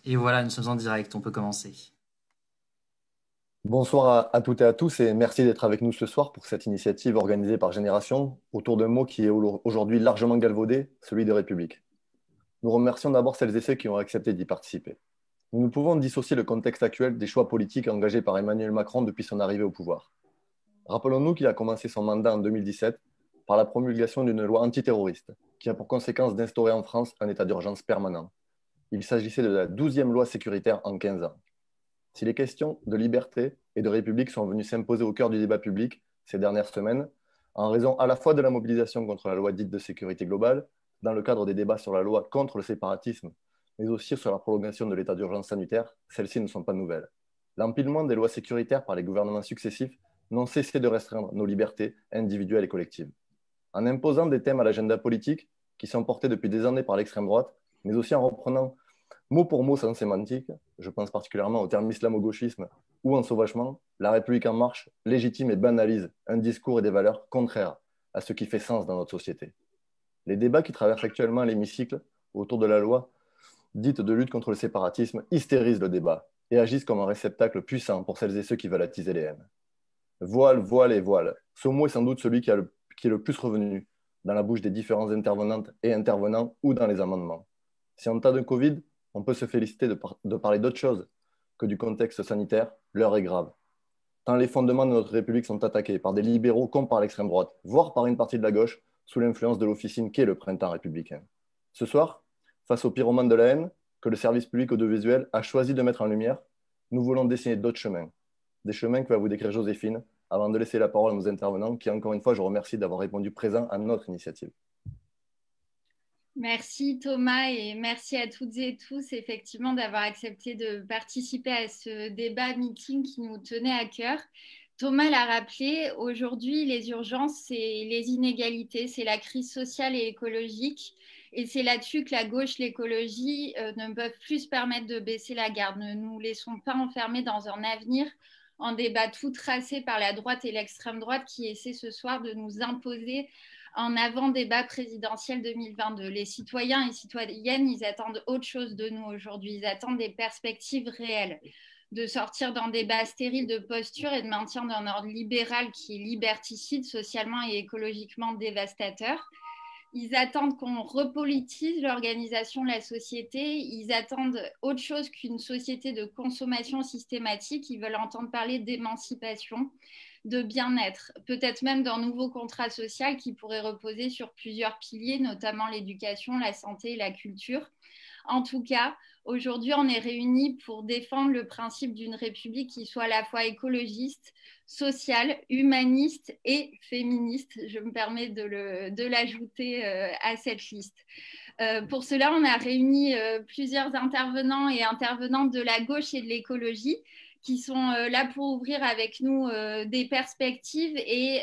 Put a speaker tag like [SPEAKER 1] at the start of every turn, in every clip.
[SPEAKER 1] Et voilà, nous sommes en direct, on peut commencer.
[SPEAKER 2] Bonsoir à toutes et à tous et merci d'être avec nous ce soir pour cette initiative organisée par Génération autour d'un mot qui est aujourd'hui largement galvaudé, celui de République. Nous remercions d'abord celles et ceux qui ont accepté d'y participer. Nous ne pouvons dissocier le contexte actuel des choix politiques engagés par Emmanuel Macron depuis son arrivée au pouvoir. Rappelons-nous qu'il a commencé son mandat en 2017 par la promulgation d'une loi antiterroriste qui a pour conséquence d'instaurer en France un état d'urgence permanent. Il s'agissait de la 12e loi sécuritaire en 15 ans. Si les questions de liberté et de république sont venues s'imposer au cœur du débat public ces dernières semaines, en raison à la fois de la mobilisation contre la loi dite de sécurité globale, dans le cadre des débats sur la loi contre le séparatisme, mais aussi sur la prolongation de l'état d'urgence sanitaire, celles-ci ne sont pas nouvelles. L'empilement des lois sécuritaires par les gouvernements successifs n'ont cessé de restreindre nos libertés individuelles et collectives. En imposant des thèmes à l'agenda politique qui sont portés depuis des années par l'extrême droite, mais aussi en reprenant mot pour mot sans sémantique, je pense particulièrement au terme islamo-gauchisme ou ensauvagement, la République en marche légitime et banalise un discours et des valeurs contraires à ce qui fait sens dans notre société. Les débats qui traversent actuellement l'hémicycle autour de la loi dite de lutte contre le séparatisme hystérisent le débat et agissent comme un réceptacle puissant pour celles et ceux qui veulent attiser les haines. Voile, voile et voile. Ce mot est sans doute celui qui est le plus revenu dans la bouche des différents intervenantes et intervenants ou dans les amendements. Si en temps de Covid, on peut se féliciter de parler d'autre chose que du contexte sanitaire, l'heure est grave. Tant les fondements de notre République sont attaqués par des libéraux comme par l'extrême droite, voire par une partie de la gauche, sous l'influence de l'officine qu'est le printemps républicain. Ce soir, face aux pyromanes de la haine que le service public audiovisuel a choisi de mettre en lumière, nous voulons dessiner d'autres chemins. Des chemins que va vous décrire Joséphine, avant de laisser la parole à nos intervenants, qui, encore une fois, je remercie d'avoir répondu présent à notre initiative.
[SPEAKER 3] Merci Thomas et merci à toutes et tous effectivement d'avoir accepté de participer à ce débat meeting qui nous tenait à cœur. Thomas l'a rappelé, aujourd'hui les urgences, c'est les inégalités, c'est la crise sociale et écologique et c'est là-dessus que la gauche, l'écologie ne peuvent plus se permettre de baisser la garde. Ne nous laissons pas enfermer dans un avenir en débat tout tracé par la droite et l'extrême droite qui essaie ce soir de nous imposer en avant-débat présidentiel 2022. Les citoyens et citoyennes, ils attendent autre chose de nous aujourd'hui. Ils attendent des perspectives réelles, de sortir d'un débat stérile de posture et de maintien d'un ordre libéral qui est liberticide, socialement et écologiquement dévastateur. Ils attendent qu'on repolitise l'organisation de la société. Ils attendent autre chose qu'une société de consommation systématique. Ils veulent entendre parler d'émancipation, de bien-être, peut-être même d'un nouveau contrat social qui pourrait reposer sur plusieurs piliers, notamment l'éducation, la santé et la culture. En tout cas, aujourd'hui, on est réunis pour défendre le principe d'une république qui soit à la fois écologiste, sociale, humaniste et féministe. Je me permets de l'ajouter à cette liste. Pour cela, on a réuni plusieurs intervenants et intervenantes de la gauche et de l'écologie qui sont là pour ouvrir avec nous des perspectives et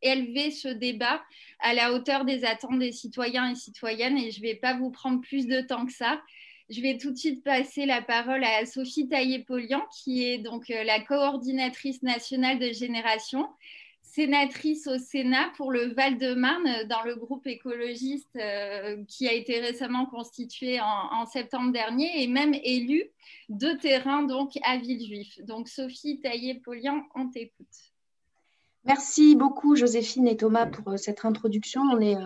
[SPEAKER 3] élever ce débat à la hauteur des attentes des citoyens et citoyennes. Et je ne vais pas vous prendre plus de temps que ça. Je vais tout de suite passer la parole à Sophie Taillé-Polian, qui est donc la coordinatrice nationale de Génération, sénatrice au Sénat pour le Val-de-Marne dans le groupe écologiste qui a été récemment constitué en septembre dernier et même élue de terrain donc à Villejuif. Donc Sophie Taillé-Polian, on t'écoute.
[SPEAKER 4] Merci beaucoup Joséphine et Thomas pour cette introduction. On est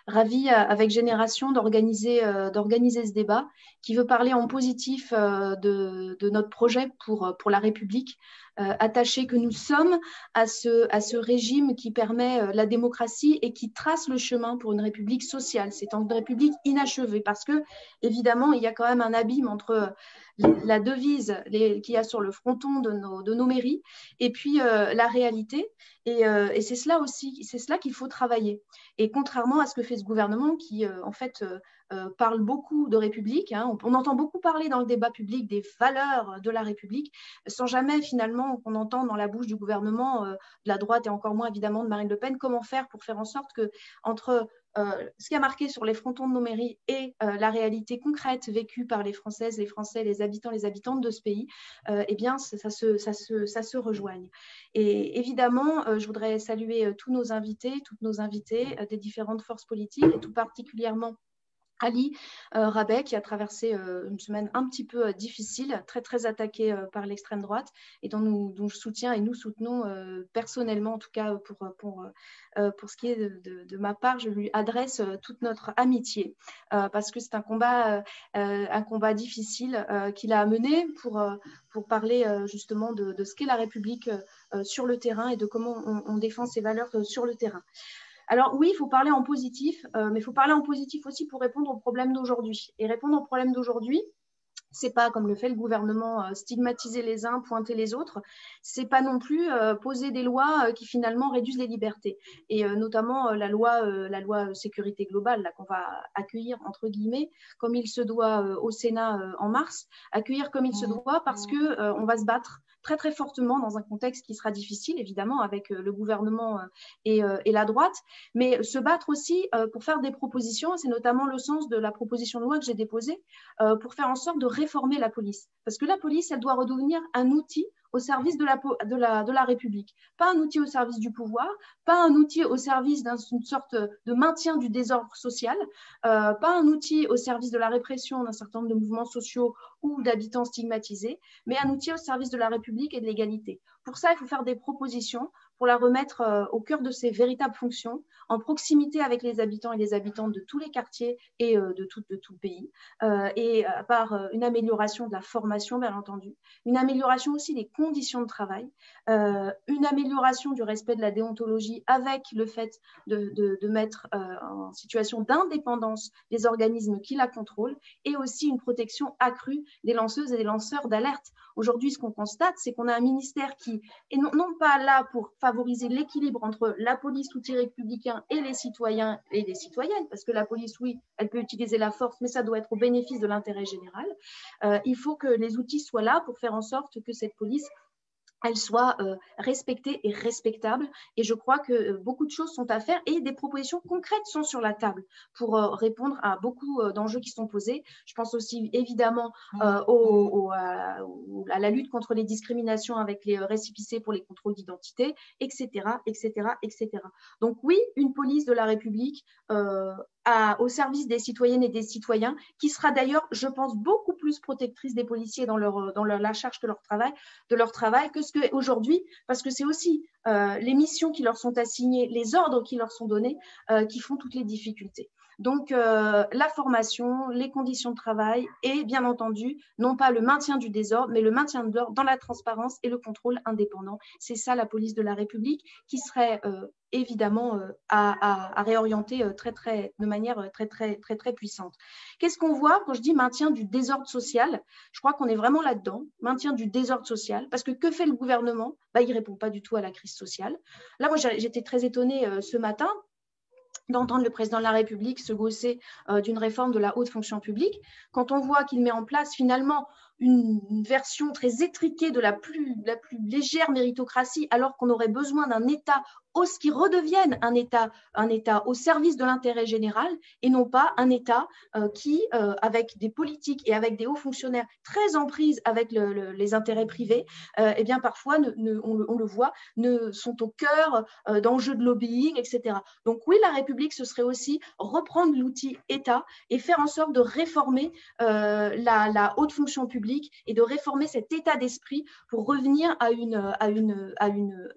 [SPEAKER 4] ravis avec Génération d'organiser ce débat qui veut parler en positif de notre projet pour la République, attachés que nous sommes à ce régime qui permet la démocratie et qui trace le chemin pour une République sociale. C'est une République inachevée parce que, évidemment, il y a quand même un abîme entre la devise qu'il y a sur le fronton de nos mairies et puis la réalité. Et c'est cela aussi, c'est cela qu'il faut travailler. Et contrairement à ce que fait ce gouvernement qui, en fait, parle beaucoup de République, hein, on entend beaucoup parler dans le débat public des valeurs de la République, sans jamais finalement qu'on entend dans la bouche du gouvernement, de la droite et encore moins évidemment de Marine Le Pen, comment faire pour faire en sorte que entre ce qui a marqué sur les frontons de nos mairies et la réalité concrète vécue par les Françaises, les Français, les habitants, les habitantes de ce pays, eh bien, ça se rejoigne. Et évidemment, je voudrais saluer tous nos invités, toutes nos invitées des différentes forces politiques et tout particulièrement Ali Rabeh, qui a traversé une semaine un petit peu difficile, très très attaquée par l'extrême droite, et dont je soutiens et nous soutenons personnellement, en tout cas pour ce qui est de ma part, je lui adresse toute notre amitié, parce que c'est un combat difficile qu'il a mené pour parler justement de ce qu'est la République sur le terrain et de comment on défend ses valeurs sur le terrain. Alors oui, il faut parler en positif, mais il faut parler en positif aussi pour répondre aux problèmes d'aujourd'hui. Et répondre aux problèmes d'aujourd'hui, c'est pas, comme le fait le gouvernement, stigmatiser les uns, pointer les autres. C'est pas non plus poser des lois qui finalement réduisent les libertés. Et notamment la loi sécurité globale là, qu'on va accueillir, entre guillemets, comme il se doit au Sénat en mars, accueillir comme il se doit parce qu'on va se battre très très fortement dans un contexte qui sera difficile, évidemment, avec le gouvernement et la droite, mais se battre aussi pour faire des propositions. C'est notamment le sens de la proposition de loi que j'ai déposée pour faire en sorte de réformer la police. Parce que la police, elle doit redevenir un outil au service de la République. Pas un outil au service du pouvoir, pas un outil au service d'une sorte de maintien du désordre social, pas un outil au service de la répression d'un certain nombre de mouvements sociaux ou d'habitants stigmatisés, mais un outil au service de la République et de l'égalité. Pour ça, il faut faire des propositions pour la remettre au cœur de ses véritables fonctions, en proximité avec les habitants et les habitantes de tous les quartiers et de tout le pays, et par une amélioration de la formation, bien entendu, une amélioration aussi des conditions de travail, une amélioration du respect de la déontologie avec le fait de mettre en situation d'indépendance les organismes qui la contrôlent, et aussi une protection accrue des lanceuses et des lanceurs d'alerte. Aujourd'hui, ce qu'on constate, c'est qu'on a un ministère qui est non pas là pour favoriser l'équilibre entre la police, l'outil républicain, et les citoyens et les citoyennes, parce que la police, oui, elle peut utiliser la force, mais ça doit être au bénéfice de l'intérêt général. Il faut que les outils soient là pour faire en sorte que cette police, elle soit respectée et respectable. Et je crois que beaucoup de choses sont à faire et des propositions concrètes sont sur la table pour répondre à beaucoup d'enjeux qui sont posés. Je pense aussi évidemment à la lutte contre les discriminations avec les récépissés pour les contrôles d'identité, etc., etc., etc. Donc oui, une police de la République au service des citoyennes et des citoyens, qui sera d'ailleurs, je pense, beaucoup plus protectrice des policiers dans la charge de leur travail que ce qu'aujourd'hui, parce que c'est aussi les missions qui leur sont assignées, les ordres qui leur sont donnés, qui font toutes les difficultés. Donc, la formation, les conditions de travail et, bien entendu, non pas le maintien du désordre, mais le maintien de l'ordre dans la transparence et le contrôle indépendant. C'est ça la police de la République qui serait évidemment à réorienter de manière très puissante. Qu'est-ce qu'on voit quand je dis maintien du désordre social? Je crois qu'on est vraiment là-dedans, maintien du désordre social, parce que fait le gouvernement? Il ne répond pas du tout à la crise sociale. Là, moi, j'étais très étonnée ce matin d'entendre le président de la République se gausser d'une réforme de la haute fonction publique, quand on voit qu'il met en place finalement une version très étriquée de la plus légère méritocratie, alors qu'on aurait besoin d'un État qui redevienne un État au service de l'intérêt général, et non pas un État qui, avec des politiques et avec des hauts fonctionnaires très en prise avec les intérêts privés, eh bien parfois, on le voit, sont au cœur d'enjeux de lobbying, etc. Donc oui, la République, ce serait aussi reprendre l'outil État et faire en sorte de réformer la haute fonction publique et de réformer cet état d'esprit pour revenir à une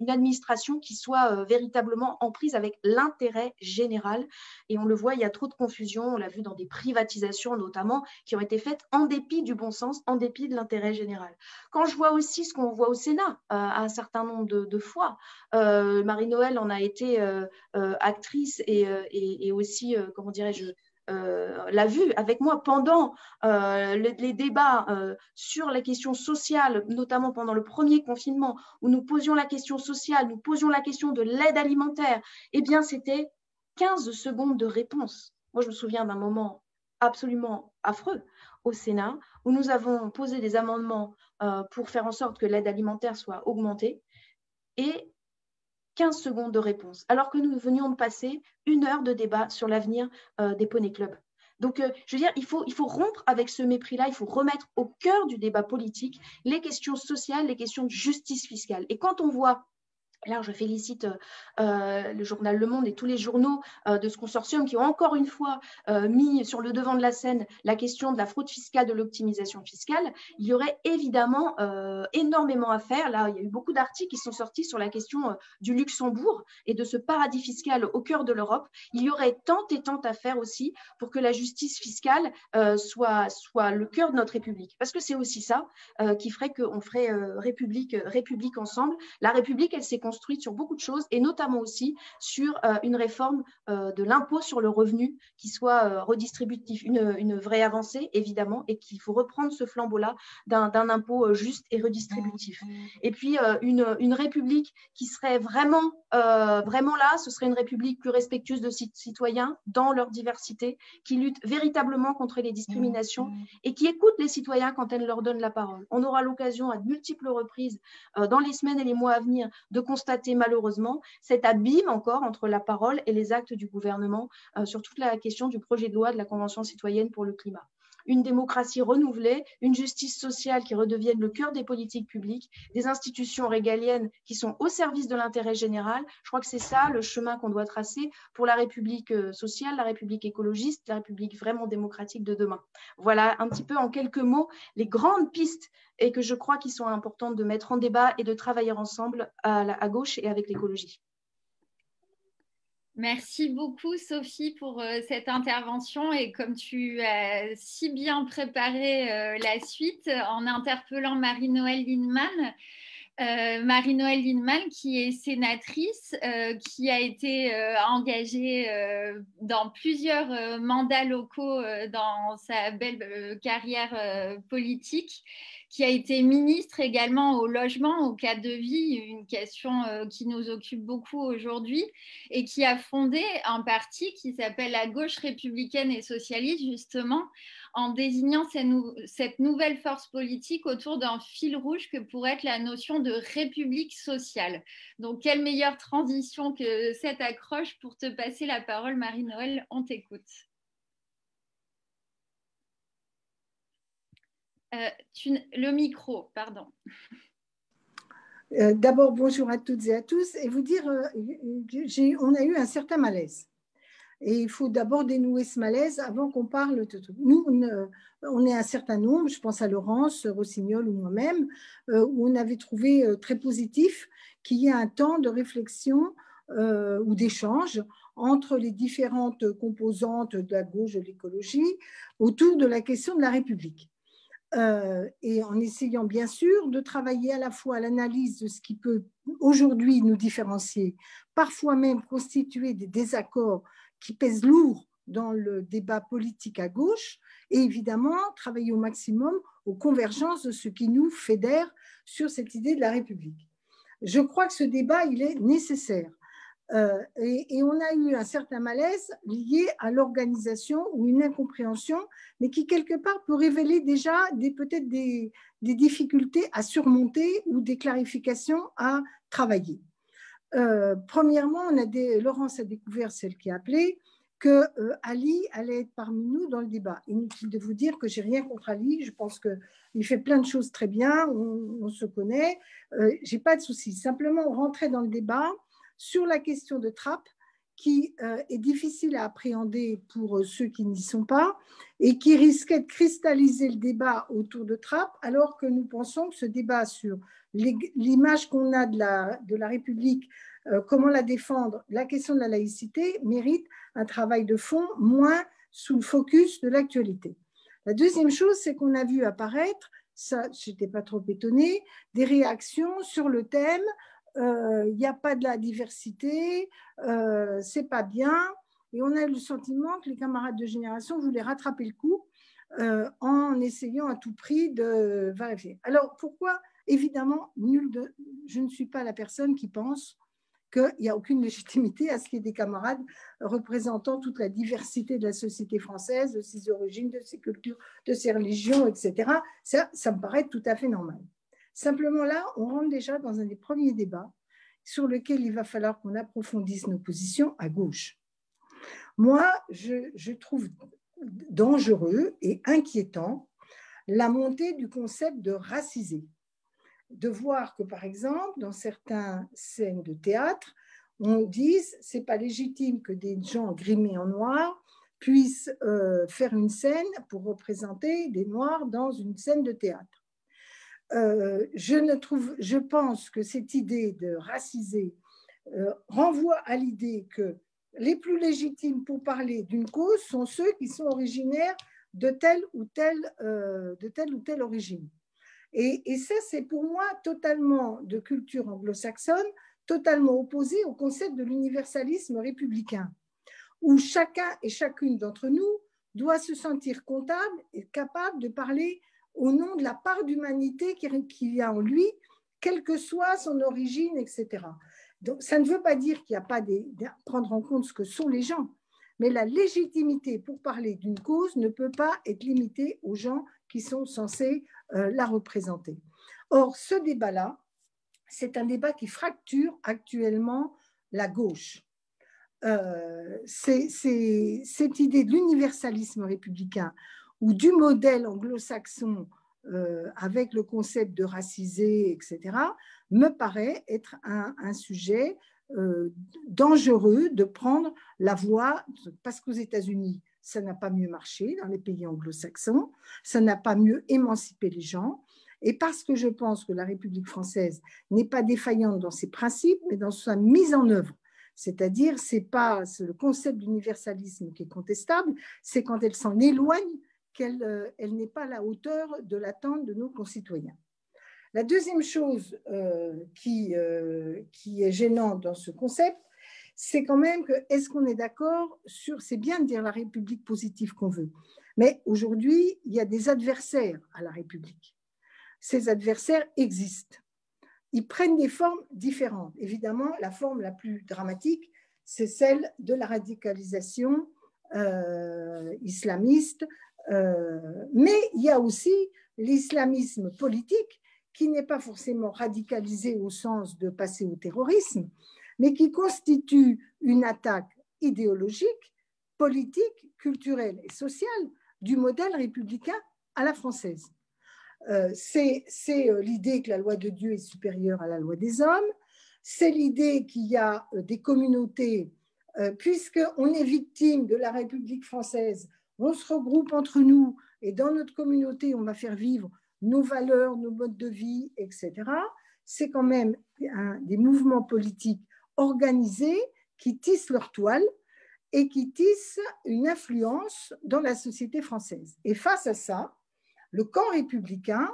[SPEAKER 4] administration qui soit véritablement en prise avec l'intérêt général. Et on le voit, il y a trop de confusion, on l'a vu dans des privatisations notamment, qui ont été faites en dépit du bon sens, en dépit de l'intérêt général. Quand je vois aussi ce qu'on voit au Sénat un certain nombre de fois, Marie-Noëlle en a été actrice et aussi, comment dirais-je, l'a vu avec moi pendant les débats sur les questions sociales, notamment pendant le premier confinement, où nous posions la question sociale, nous posions la question de l'aide alimentaire, eh bien, c'était 15 secondes de réponse. Moi, je me souviens d'un moment absolument affreux au Sénat, où nous avons posé des amendements pour faire en sorte que l'aide alimentaire soit augmentée, et 15 secondes de réponse, alors que nous venions de passer 1 heure de débat sur l'avenir des poney clubs. Donc, je veux dire, il faut rompre avec ce mépris-là, il faut remettre au cœur du débat politique les questions sociales, les questions de justice fiscale. Et quand on voit Là, je félicite le journal Le Monde et tous les journaux de ce consortium qui ont encore une fois mis sur le devant de la scène la question de la fraude fiscale, de l'optimisation fiscale. Il y aurait évidemment énormément à faire. Là, il y a eu beaucoup d'articles qui sont sortis sur la question du Luxembourg et de ce paradis fiscal au cœur de l'Europe. Il y aurait tant et tant à faire aussi pour que la justice fiscale soit le cœur de notre République. Parce que c'est aussi ça qui ferait qu'on ferait République ensemble. La République, elle s'est construite sur beaucoup de choses et notamment aussi sur une réforme de l'impôt sur le revenu qui soit redistributif, une vraie avancée évidemment, et qu'il faut reprendre ce flambeau-là d'un impôt juste et redistributif. Et puis une République qui serait vraiment là, ce serait une République plus respectueuse de citoyens dans leur diversité, qui lutte véritablement contre les discriminations et qui écoute les citoyens quand elle leur donne la parole. On aura l'occasion à de multiples reprises dans les semaines et les mois à venir de constater malheureusement cet abîme encore entre la parole et les actes du gouvernement sur toute la question du projet de loi de la Convention citoyenne pour le climat. Une démocratie renouvelée, une justice sociale qui redevienne le cœur des politiques publiques, des institutions régaliennes qui sont au service de l'intérêt général. Je crois que c'est ça le chemin qu'on doit tracer pour la République sociale, la République écologiste, la République vraiment démocratique de demain. Voilà un petit peu en quelques mots les grandes pistes et que je crois qu'ils sont importantes de mettre en débat et de travailler ensemble à gauche et avec l'écologie.
[SPEAKER 3] Merci beaucoup, Sophie, pour cette intervention. Et comme tu as si bien préparé la suite en interpellant Marie-Noëlle Lienemann, Marie-Noëlle Lienemann, qui est sénatrice, qui a été engagée dans plusieurs mandats locaux dans sa belle carrière politique, qui a été ministre également au logement, au cadre de vie, une question qui nous occupe beaucoup aujourd'hui, et qui a fondé un parti qui s'appelle la Gauche républicaine et socialiste, justement, en désignant cette nouvelle force politique autour d'un fil rouge que pourrait être la notion de république sociale. Donc, quelle meilleure transition que cette accroche pour te passer la parole, Marie-Noëlle, on t'écoute. Le micro, pardon.
[SPEAKER 5] D'abord, bonjour à toutes et à tous, et vous dire, on a eu un certain malaise. Et il faut d'abord dénouer ce malaise avant qu'on parle de tout. Nous, on est un certain nombre, je pense à Laurence Rossignol ou moi-même, où on avait trouvé très positif qu'il y ait un temps de réflexion ou d'échange entre les différentes composantes de la gauche de l'écologie autour de la question de la République. Et en essayant bien sûr de travailler à la fois à l'analyse de ce qui peut aujourd'hui nous différencier, parfois même constituer des désaccords qui pèsent lourd dans le débat politique à gauche, et évidemment travailler au maximum aux convergences de ce qui nous fédère sur cette idée de la République. Je crois que ce débat, il est nécessaire. Et on a eu un certain malaise lié à l'organisation ou une incompréhension, mais qui quelque part peut révéler déjà peut-être des difficultés à surmonter ou des clarifications à travailler. Premièrement, Laurence a découvert, celle qui a appelé, que Ali allait être parmi nous dans le débat. Inutile de vous dire que j'ai rien contre Ali, je pense qu'il fait plein de choses très bien, on se connaît, j'ai pas de souci. Simplement, on rentrait dans le débat sur la question de Trappes, qui est difficile à appréhender pour ceux qui n'y sont pas, et qui risquait de cristalliser le débat autour de Trappes, alors que nous pensons que ce débat sur l'image qu'on a de la République, comment la défendre, la question de la laïcité, mérite un travail de fond, moins sous le focus de l'actualité. La deuxième chose, c'est qu'on a vu apparaître, ça, je n'étais pas trop étonnée, des réactions sur le thème il n'y a pas de la diversité, c'est pas bien, et on a eu le sentiment que les camarades de génération voulaient rattraper le coup en essayant à tout prix de vérifier. Alors pourquoi? Évidemment, je ne suis pas la personne qui pense qu'il n'y a aucune légitimité à ce qu'il y ait des camarades représentant toute la diversité de la société française, de ses origines, de ses cultures, de ses religions, etc. Ça me paraît tout à fait normal. Simplement là, on rentre déjà dans un des premiers débats sur lequel il va falloir qu'on approfondisse nos positions à gauche. Moi, je trouve dangereux et inquiétant la montée du concept de racisé. de voir que, par exemple, dans certaines scènes de théâtre, on dise c'est pas légitime que des gens grimés en noir puissent faire une scène pour représenter des Noirs dans une scène de théâtre. Je pense que cette idée de raciser renvoie à l'idée que les plus légitimes pour parler d'une cause sont ceux qui sont originaires de telle ou telle origine. Et ça, c'est pour moi totalement de culture anglo-saxonne, totalement opposé au concept de l'universalisme républicain, où chacun et chacune d'entre nous doit se sentir comptable et capable de parler au nom de la part d'humanité qu'il y a en lui, quelle que soit son origine, etc. Donc, ça ne veut pas dire qu'il n'y a pas à prendre en compte ce que sont les gens, mais la légitimité pour parler d'une cause ne peut pas être limitée aux gens qui sont censés la représenter. Or, ce débat-là, c'est un débat qui fracture actuellement la gauche. C'est cette idée de l'universalisme républicain ou du modèle anglo-saxon avec le concept de raciser, etc., me paraît être un sujet dangereux de prendre la voie, parce qu'aux États-Unis, ça n'a pas mieux marché dans les pays anglo-saxons, ça n'a pas mieux émancipé les gens, et parce que je pense que la République française n'est pas défaillante dans ses principes, mais dans sa mise en œuvre. C'est-à-dire, c'est le concept d'universalisme qui est contestable, c'est quand elle s'en éloigne qu'elle n'est pas à la hauteur de l'attente de nos concitoyens. La deuxième chose qui est gênante dans ce concept, c'est quand même que, est-ce qu'on est d'accord sur, c'est bien de dire la République positive qu'on veut, mais aujourd'hui, il y a des adversaires à la République. Ces adversaires existent. Ils prennent des formes différentes. Évidemment, la forme la plus dramatique, c'est celle de la radicalisation islamiste, mais il y a aussi l'islamisme politique qui n'est pas forcément radicalisé au sens de passer au terrorisme, mais qui constitue une attaque idéologique, politique, culturelle et sociale du modèle républicain à la française. C'est l'idée que la loi de Dieu est supérieure à la loi des hommes, c'est l'idée qu'il y a des communautés, puisqu'on est victime de la République française, on se regroupe entre nous et dans notre communauté, on va faire vivre nos valeurs, nos modes de vie, etc. C'est quand même des mouvements politiques organisés qui tissent leur toile et qui tissent une influence dans la société française. Et face à ça, le camp républicain,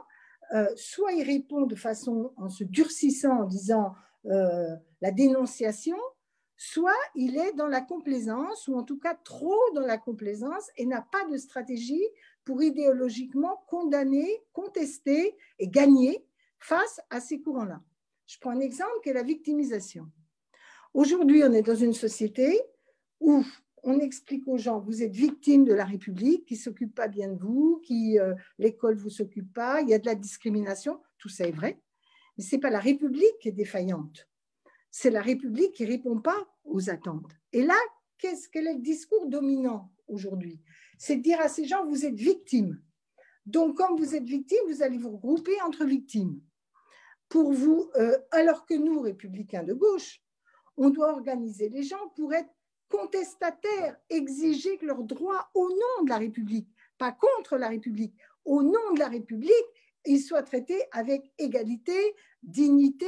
[SPEAKER 5] soit il répond de façon en se durcissant, en disant la dénonciation, soit il est dans la complaisance, ou en tout cas trop dans la complaisance, et n'a pas de stratégie pour idéologiquement condamner, contester et gagner face à ces courants-là. Je prends un exemple qui est la victimisation. Aujourd'hui, on est dans une société où on explique aux gens, vous êtes victime de la République, qui ne s'occupe pas bien de vous, l'école ne vous s'occupe pas, il y a de la discrimination, tout ça est vrai, mais ce n'est pas la République qui est défaillante, c'est la République qui ne répond pas aux attentes. Et là, quel est le discours dominant aujourd'hui? C'est de dire à ces gens, vous êtes victimes. Donc, comme vous êtes victimes, vous allez vous regrouper entre victimes. Pour vous, alors que nous, républicains de gauche, on doit organiser les gens pour être contestataires, exiger que leurs droits au nom de la République, pas contre la République, au nom de la République, ils soient traités avec égalité, dignité,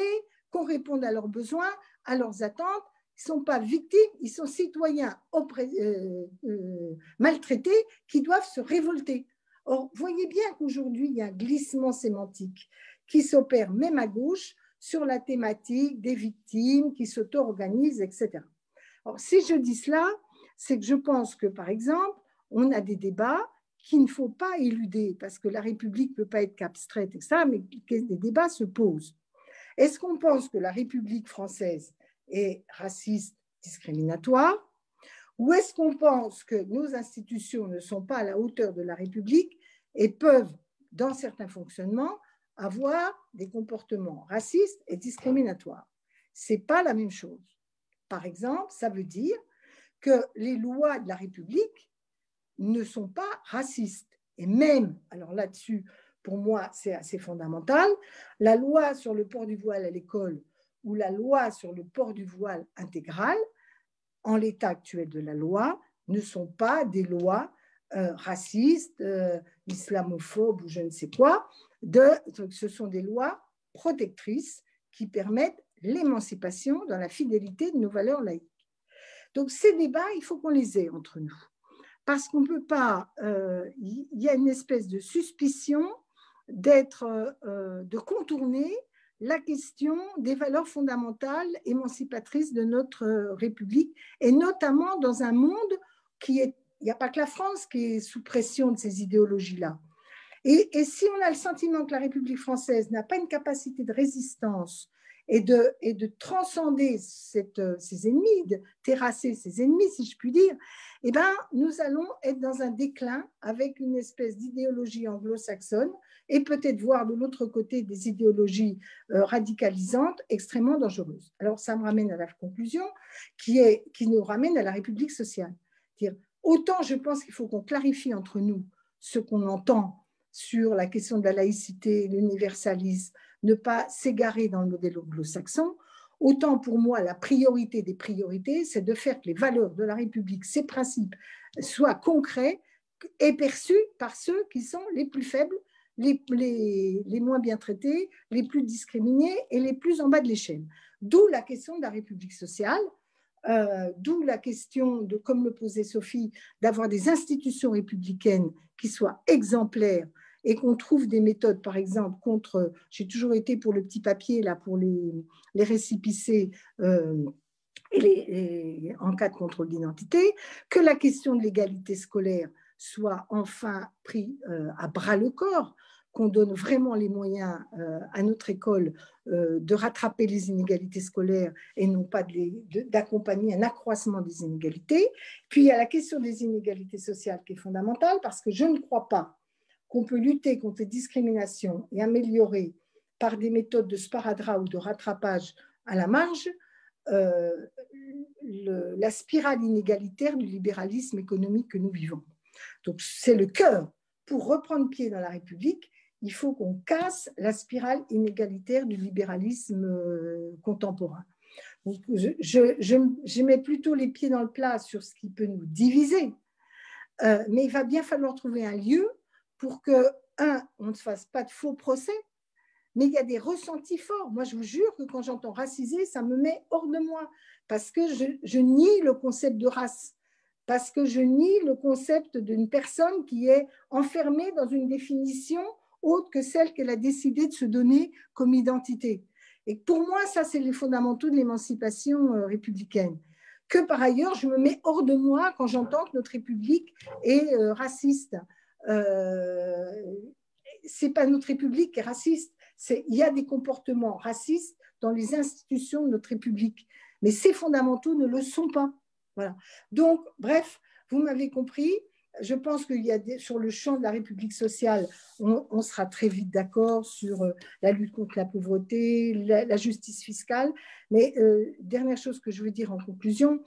[SPEAKER 5] qu'on réponde à leurs besoins, à leurs attentes. Ils ne sont pas victimes, ils sont citoyens maltraités qui doivent se révolter. Or, voyez bien qu'aujourd'hui, il y a un glissement sémantique qui s'opère même à gauche sur la thématique des victimes qui s'auto-organisent, etc. Alors, si je dis cela, c'est que je pense que, par exemple, on a des débats qu'il ne faut pas éluder parce que la République ne peut pas être abstraite, etc., mais que des débats se posent. Est-ce qu'on pense que la République française est raciste, discriminatoire, ou est-ce qu'on pense que nos institutions ne sont pas à la hauteur de la République et peuvent, dans certains fonctionnements, avoir des comportements racistes et discriminatoires? Ce n'est pas la même chose. Par exemple, ça veut dire que les lois de la République ne sont pas racistes. Et même, alors là-dessus, pour moi, c'est assez fondamental. La loi sur le port du voile à l'école ou la loi sur le port du voile intégral, en l'état actuel de la loi, ne sont pas des lois racistes, islamophobes ou je ne sais quoi. Ce sont des lois protectrices qui permettent l'émancipation dans la fidélité de nos valeurs laïques. Donc ces débats, il faut qu'on les ait entre nous. Parce qu'on ne peut pas, il y a une espèce de suspicion de contourner la question des valeurs fondamentales émancipatrices de notre République, et notamment dans un monde qui est, il n'y a pas que la France qui est sous pression de ces idéologies-là. Et si on a le sentiment que la République française n'a pas une capacité de résistance et de transcender ces ennemis, de terrasser ces ennemis, si je puis dire, eh ben, nous allons être dans un déclin avec une espèce d'idéologie anglo-saxonne et peut-être voir de l'autre côté des idéologies radicalisantes extrêmement dangereuses. Alors, ça me ramène à la conclusion qui nous ramène à la République sociale. Autant je pense qu'il faut qu'on clarifie entre nous ce qu'on entend sur la question de la laïcité, l'universalisme, ne pas s'égarer dans le modèle anglo-saxon, autant pour moi la priorité des priorités, c'est de faire que les valeurs de la République, ses principes, soient concrets et perçus par ceux qui sont les plus faibles, les moins bien traités, les plus discriminés et les plus en bas de l'échelle. D'où la question de la République sociale, d'où la question, comme le posait Sophie, d'avoir des institutions républicaines qui soient exemplaires et qu'on trouve des méthodes, par exemple, contre, j'ai toujours été pour le petit papier, là, pour les récépissés et en cas de contrôle d'identité, que la question de l'égalité scolaire soit enfin prise à bras le corps, qu'on donne vraiment les moyens à notre école de rattraper les inégalités scolaires et non pas d'accompagner un accroissement des inégalités. Puis il y a la question des inégalités sociales qui est fondamentale, parce que je ne crois pas qu'on peut lutter contre les discriminations et améliorer par des méthodes de sparadrap ou de rattrapage à la marge la spirale inégalitaire du libéralisme économique que nous vivons. Donc c'est le cœur. Pour reprendre pied dans la République, il faut qu'on casse la spirale inégalitaire du libéralisme contemporain. Donc, je mets plutôt les pieds dans le plat sur ce qui peut nous diviser, mais il va bien falloir trouver un lieu pour que, on ne fasse pas de faux procès, mais il y a des ressentis forts. Moi, je vous jure que quand j'entends racisé, ça me met hors de moi, parce que je nie le concept de race, parce que je nie le concept d'une personne qui est enfermée dans une définition autre que celle qu'elle a décidé de se donner comme identité. Et pour moi, ça, c'est les fondamentaux de l'émancipation républicaine. Que par ailleurs, je me mets hors de moi quand j'entends que notre République est raciste. C'est pas notre République qui est raciste. Il y a des comportements racistes dans les institutions de notre République. Mais ces fondamentaux ne le sont pas. Voilà. Donc, bref, vous m'avez compris. Je pense qu'il y a sur le champ de la République sociale, on sera très vite d'accord sur la lutte contre la pauvreté, la justice fiscale. Mais dernière chose que je veux dire en conclusion,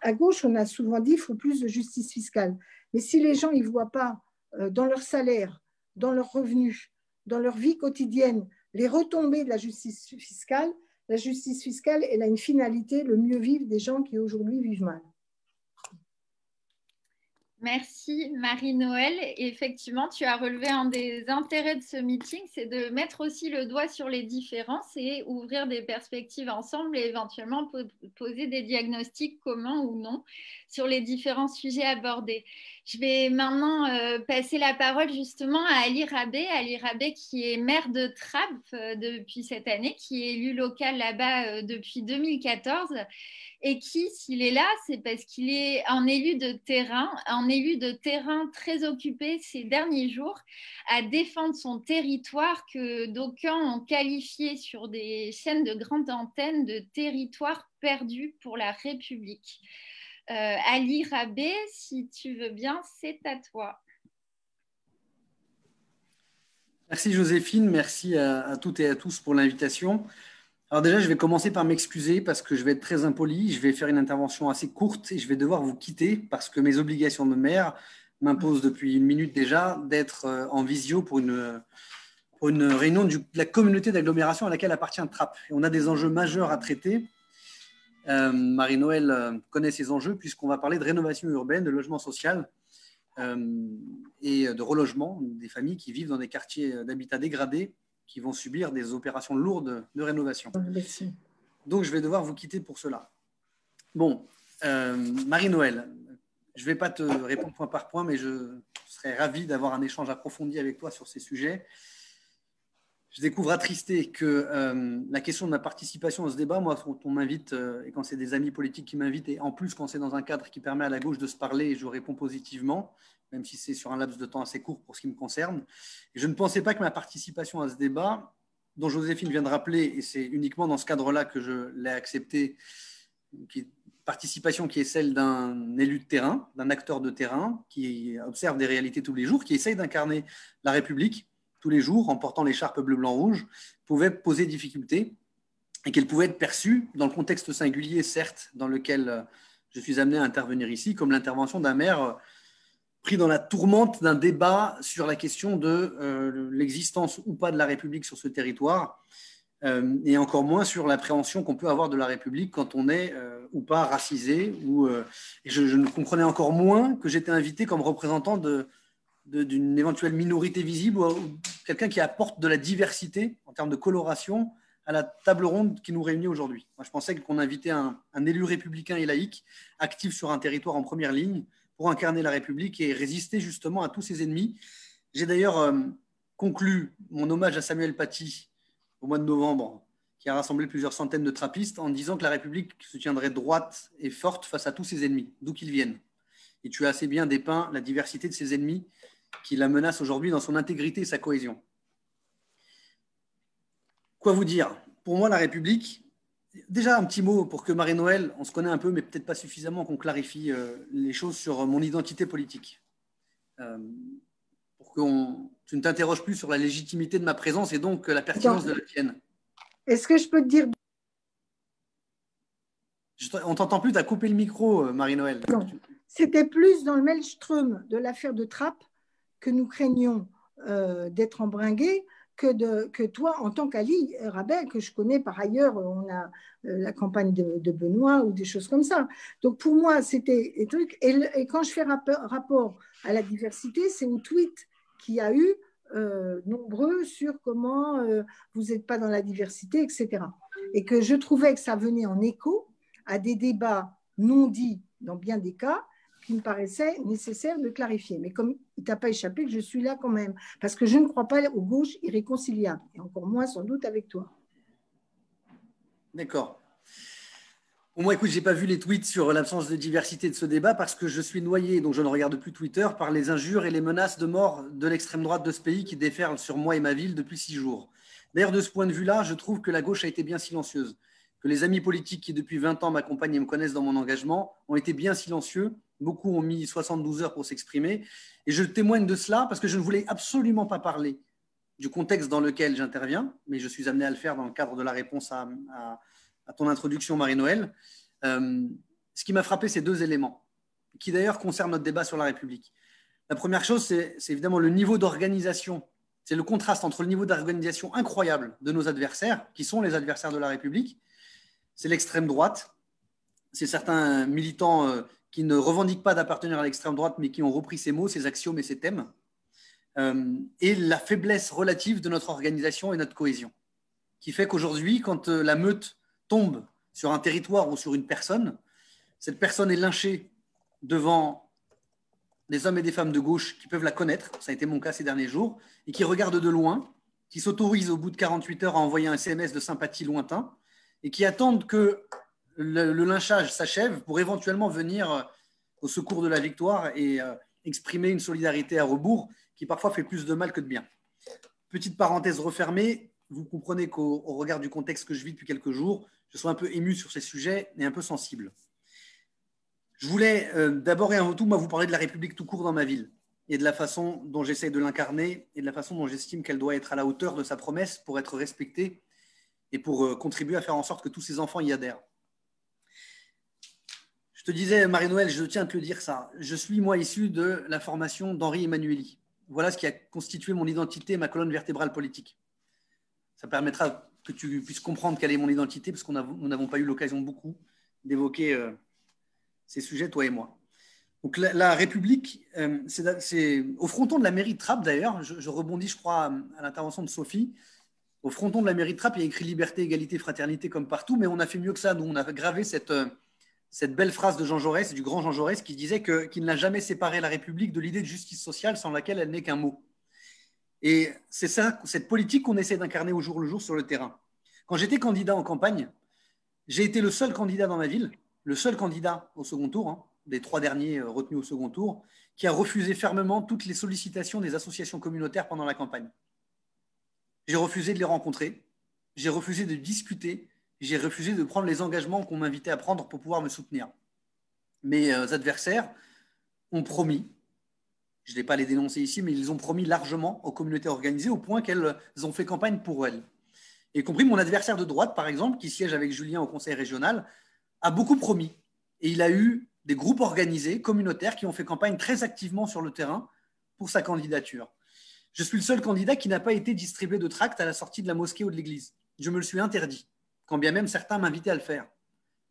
[SPEAKER 5] à gauche, on a souvent dit qu'il faut plus de justice fiscale. Mais si les gens ne voient pas dans leur salaire, dans leurs revenus, dans leur vie quotidienne, les retombées de la justice fiscale, elle a une finalité, le mieux vivre des gens qui aujourd'hui vivent mal.
[SPEAKER 3] Merci Marie-Noël. Effectivement, tu as relevé un des intérêts de ce meeting, c'est de mettre aussi le doigt sur les différences et ouvrir des perspectives ensemble et éventuellement poser des diagnostics communs ou non sur les différents sujets abordés. Je vais maintenant passer la parole justement à Ali Rabeh. Ali Rabeh qui est maire de Trappes depuis cette année, qui est élu local là-bas depuis 2014. Et qui, s'il est là, c'est parce qu'il est un élu de terrain très occupé ces derniers jours à défendre son territoire que d'aucuns ont qualifié sur des chaînes de grande antenne de territoire perdu pour la République. Ali Rabeh, si tu veux bien, c'est à toi.
[SPEAKER 6] Merci Joséphine, merci à toutes et à tous pour l'invitation. Alors déjà, je vais commencer par m'excuser parce que je vais être très impoli. Je vais faire une intervention assez courte et je vais devoir vous quitter parce que mes obligations de maire m'impose depuis une minute déjà d'être en visio pour une réunion de la communauté d'agglomération à laquelle appartient Trappes. Et on a des enjeux majeurs à traiter. Marie-Noëlle connaît ces enjeux puisqu'on va parler de rénovation urbaine, de logement social et de relogement des familles qui vivent dans des quartiers d'habitat dégradé qui vont subir des opérations lourdes de rénovation.
[SPEAKER 5] Merci.
[SPEAKER 6] Donc, je vais devoir vous quitter pour cela. Bon, Marie-Noëlle, je ne vais pas te répondre point par point, mais je serais ravi d'avoir un échange approfondi avec toi sur ces sujets. Je découvre attristé que la question de ma participation à ce débat, moi, quand on m'invite, et quand c'est des amis politiques qui m'invitent, et en plus quand c'est dans un cadre qui permet à la gauche de se parler, je réponds positivement, même si c'est sur un laps de temps assez court pour ce qui me concerne. Et je ne pensais pas que ma participation à ce débat, dont Joséphine vient de rappeler, et c'est uniquement dans ce cadre-là que je l'ai accepté, participation qui est celle d'un élu de terrain, d'un acteur de terrain, qui observe des réalités tous les jours, qui essaye d'incarner la République tous les jours en portant l'écharpe bleu, blanc, rouge, pouvait poser difficulté et qu'elle pouvait être perçue dans le contexte singulier, certes, dans lequel je suis amené à intervenir ici, comme l'intervention d'un maire pris dans la tourmente d'un débat sur la question de l'existence ou pas de la République sur ce territoire, et encore moins sur l'appréhension qu'on peut avoir de la République quand on est ou pas racisé. Et je ne comprenais encore moins que j'étais invité comme représentant d'une éventuelle minorité visible ou quelqu'un qui apporte de la diversité en termes de coloration à la table ronde qui nous réunit aujourd'hui. Moi, je pensais qu'on invitait un élu républicain et laïque actif sur un territoire en première ligne pour incarner la République et résister justement à tous ses ennemis. J'ai d'ailleurs conclu mon hommage à Samuel Paty au mois de novembre, qui a rassemblé plusieurs centaines de trappistes, en disant que la République se tiendrait droite et forte face à tous ses ennemis, d'où qu'ils viennent. Et tu as assez bien dépeint la diversité de ses ennemis qui la menace aujourd'hui dans son intégrité et sa cohésion. Quoi vous dire? Pour moi, la République, déjà un petit mot pour que Marie-Noëlle, on se connaît un peu, mais peut-être pas suffisamment, qu'on clarifie les choses sur mon identité politique. Pour que tu ne t'interroges plus sur la légitimité de ma présence et donc la pertinence de la tienne.
[SPEAKER 5] Est-ce que je peux te dire...
[SPEAKER 6] On ne t'entend plus, tu as coupé le micro, Marie-Noëlle.
[SPEAKER 5] C'était plus dans le maelstrom de l'affaire de Trappes que nous craignons d'être embringués que toi, en tant qu'Ali Rabel, que je connais par ailleurs, on a la campagne de Benoît ou des choses comme ça. Donc pour moi, c'était des trucs. Et quand je fais rapport à la diversité, c'est au tweet qu'il y a eu nombreux sur comment vous n'êtes pas dans la diversité, etc. Et que je trouvais que ça venait en écho à des débats non dits dans bien des cas, qui me paraissait nécessaire de clarifier. Mais comme il ne t'a pas échappé que je suis là quand même, parce que je ne crois pas aux gauches irréconciliables, et encore moins sans doute avec toi.
[SPEAKER 6] D'accord. Bon, moi, écoute, je n'ai pas vu les tweets sur l'absence de diversité de ce débat parce que je suis noyé, donc je ne regarde plus Twitter, par les injures et les menaces de mort de l'extrême droite de ce pays qui déferlent sur moi et ma ville depuis 6 jours. D'ailleurs, de ce point de vue-là, je trouve que la gauche a été bien silencieuse, que les amis politiques qui depuis 20 ans m'accompagnent et me connaissent dans mon engagement ont été bien silencieux. Beaucoup ont mis 72 heures pour s'exprimer. Et je témoigne de cela parce que je ne voulais absolument pas parler du contexte dans lequel j'interviens, mais je suis amené à le faire dans le cadre de la réponse à ton introduction, Marie-Noëlle. Ce qui m'a frappé, c'est 2 éléments, qui d'ailleurs concernent notre débat sur la République. La première chose, c'est évidemment le niveau d'organisation. C'est le contraste entre le niveau d'organisation incroyable de nos adversaires, qui sont les adversaires de la République. C'est l'extrême droite. C'est certains militants qui ne revendiquent pas d'appartenir à l'extrême droite, mais qui ont repris ces mots, ces axiomes et ces thèmes, et la faiblesse relative de notre organisation et notre cohésion, qui fait qu'aujourd'hui, quand la meute tombe sur un territoire ou sur une personne, cette personne est lynchée devant des hommes et des femmes de gauche qui peuvent la connaître, ça a été mon cas ces derniers jours, et qui regardent de loin, qui s'autorisent au bout de 48 heures à envoyer un SMS de sympathie lointain, et qui attendent que le lynchage s'achève pour éventuellement venir au secours de la victoire et exprimer une solidarité à rebours qui parfois fait plus de mal que de bien. Petite parenthèse refermée, vous comprenez qu'au regard du contexte que je vis depuis quelques jours, je suis un peu ému sur ces sujets et un peu sensible. Je voulais d'abord et avant tout vous parler de la République tout court dans ma ville et de la façon dont j'essaie de l'incarner et de la façon dont j'estime qu'elle doit être à la hauteur de sa promesse pour être respectée et pour contribuer à faire en sorte que tous ces enfants y adhèrent. Je te disais, Marie-Noël, je tiens à te le dire ça. Je suis, moi, issu de la formation d'Henri Emmanuelli. Voilà ce qui a constitué mon identité et ma colonne vertébrale politique. Ça permettra que tu puisses comprendre quelle est mon identité, parce nous n'avons pas eu l'occasion beaucoup d'évoquer ces sujets, toi et moi. Donc la République, c'est au fronton de la mairie de Trappes d'ailleurs, je rebondis je crois à l'intervention de Sophie, au fronton de la mairie de Trappes, il y a écrit liberté, égalité, fraternité comme partout, mais on a fait mieux que ça, nous on a gravé cette belle phrase de Jean Jaurès, du grand Jean Jaurès, qui disait qu'il n'a jamais séparé la République de l'idée de justice sociale sans laquelle elle n'est qu'un mot. Et c'est ça, cette politique qu'on essaie d'incarner au jour le jour sur le terrain. Quand j'étais candidat en campagne, j'ai été le seul candidat dans ma ville, le seul candidat au second tour, hein, des 3 derniers retenus au second tour, qui a refusé fermement toutes les sollicitations des associations communautaires pendant la campagne. J'ai refusé de les rencontrer, j'ai refusé de discuter, j'ai refusé de prendre les engagements qu'on m'invitait à prendre pour pouvoir me soutenir. Mes adversaires ont promis, je ne vais pas les dénoncer ici, mais ils ont promis largement aux communautés organisées au point qu'elles ont fait campagne pour elles. Y compris mon adversaire de droite, par exemple, qui siège avec Julien au conseil régional, a beaucoup promis. Et il a eu des groupes organisés, communautaires, qui ont fait campagne très activement sur le terrain pour sa candidature. Je suis le seul candidat qui n'a pas été distribué de tracts à la sortie de la mosquée ou de l'église. Je me le suis interdit, quand bien même certains m'invitaient à le faire.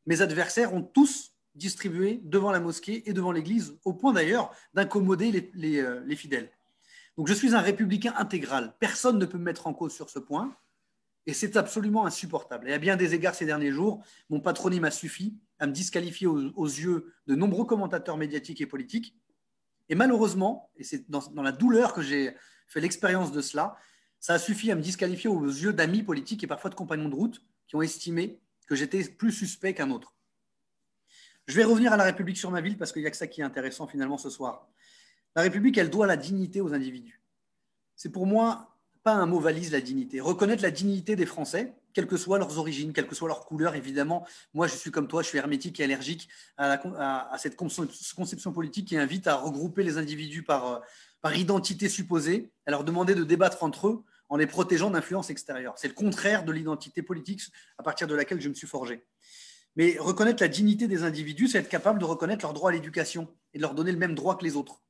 [SPEAKER 6] Mes adversaires ont tous distribué devant la mosquée et devant l'église, au point d'ailleurs d'incommoder les fidèles. Donc je suis un républicain intégral. Personne ne peut me mettre en cause sur ce point. Et c'est absolument insupportable. Et à bien des égards ces derniers jours, mon patronyme a suffi à me disqualifier aux yeux de nombreux commentateurs médiatiques et politiques. Et malheureusement, et c'est dans la douleur que j'ai fait l'expérience de cela, ça a suffi à me disqualifier aux yeux d'amis politiques et parfois de compagnons de route qui ont estimé que j'étais plus suspect qu'un autre. Je vais revenir à la République sur ma ville parce qu'il n'y a que ça qui est intéressant finalement ce soir. La République, elle doit la dignité aux individus. C'est pour moi pas un mot valise, la dignité. Reconnaître la dignité des Français, quelles que soient leurs origines, quelle que soit leur couleur, évidemment. Moi, je suis comme toi, je suis hermétique et allergique à cette conception politique qui invite à regrouper les individus par identité supposée, à leur demander de débattre entre eux en les protégeant d'influences extérieures. C'est le contraire de l'identité politique à partir de laquelle je me suis forgé. Mais reconnaître la dignité des individus, c'est être capable de reconnaître leur droit à l'éducation et de leur donner le même droit que les autres.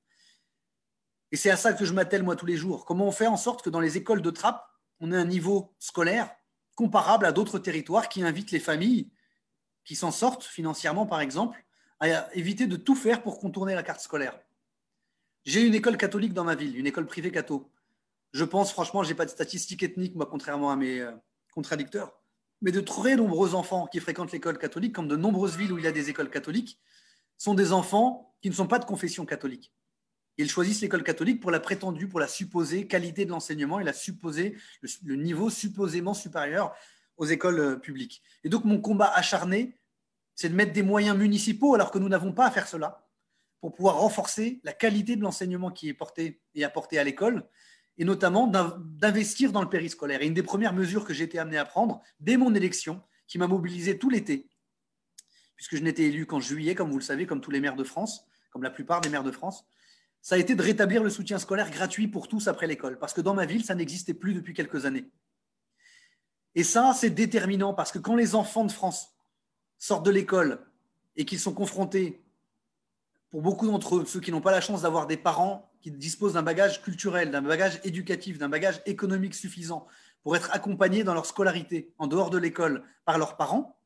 [SPEAKER 6] Et c'est à ça que je m'attelle, moi, tous les jours. Comment on fait en sorte que dans les écoles de Trappes, on ait un niveau scolaire comparable à d'autres territoires qui invitent les familles qui s'en sortent financièrement, par exemple, à éviter de tout faire pour contourner la carte scolaire. J'ai une école catholique dans ma ville, une école privée catho. Je pense, franchement, je n'ai pas de statistiques ethniques, moi, contrairement à mes contradicteurs, mais de très nombreux enfants qui fréquentent l'école catholique, comme de nombreuses villes où il y a des écoles catholiques, sont des enfants qui ne sont pas de confession catholique. Ils choisissent l'école catholique pour la prétendue, pour la supposée qualité de l'enseignement et le niveau supposément supérieur aux écoles publiques. Et donc, mon combat acharné, c'est de mettre des moyens municipaux, alors que nous n'avons pas à faire cela, pour pouvoir renforcer la qualité de l'enseignement qui est porté et apporté à l'école, et notamment d'investir dans le périscolaire. Et une des premières mesures que j'ai été amené à prendre dès mon élection, qui m'a mobilisé tout l'été, puisque je n'étais élu qu'en juillet, comme vous le savez, comme tous les maires de France, comme la plupart des maires de France, ça a été de rétablir le soutien scolaire gratuit pour tous après l'école. Parce que dans ma ville, ça n'existait plus depuis quelques années. Et ça, c'est déterminant parce que quand les enfants de France sortent de l'école et qu'ils sont confrontés, pour beaucoup d'entre eux, ceux qui n'ont pas la chance d'avoir des parents qui disposent d'un bagage culturel, d'un bagage éducatif, d'un bagage économique suffisant pour être accompagnés dans leur scolarité en dehors de l'école par leurs parents,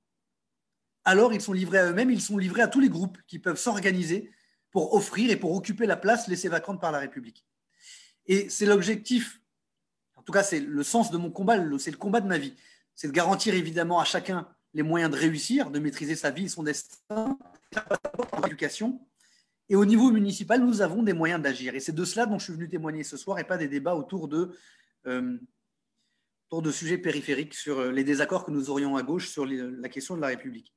[SPEAKER 6] alors ils sont livrés à eux-mêmes, ils sont livrés à tous les groupes qui peuvent s'organiser pour offrir et pour occuper la place laissée vacante par la République. Et c'est l'objectif, en tout cas c'est le sens de mon combat, c'est le combat de ma vie, c'est de garantir évidemment à chacun les moyens de réussir, de maîtriser sa vie et son destin, par l'éducation. Et au niveau municipal, nous avons des moyens d'agir. Et c'est de cela dont je suis venu témoigner ce soir et pas des débats autour de sujets périphériques sur les désaccords que nous aurions à gauche sur la question de la République.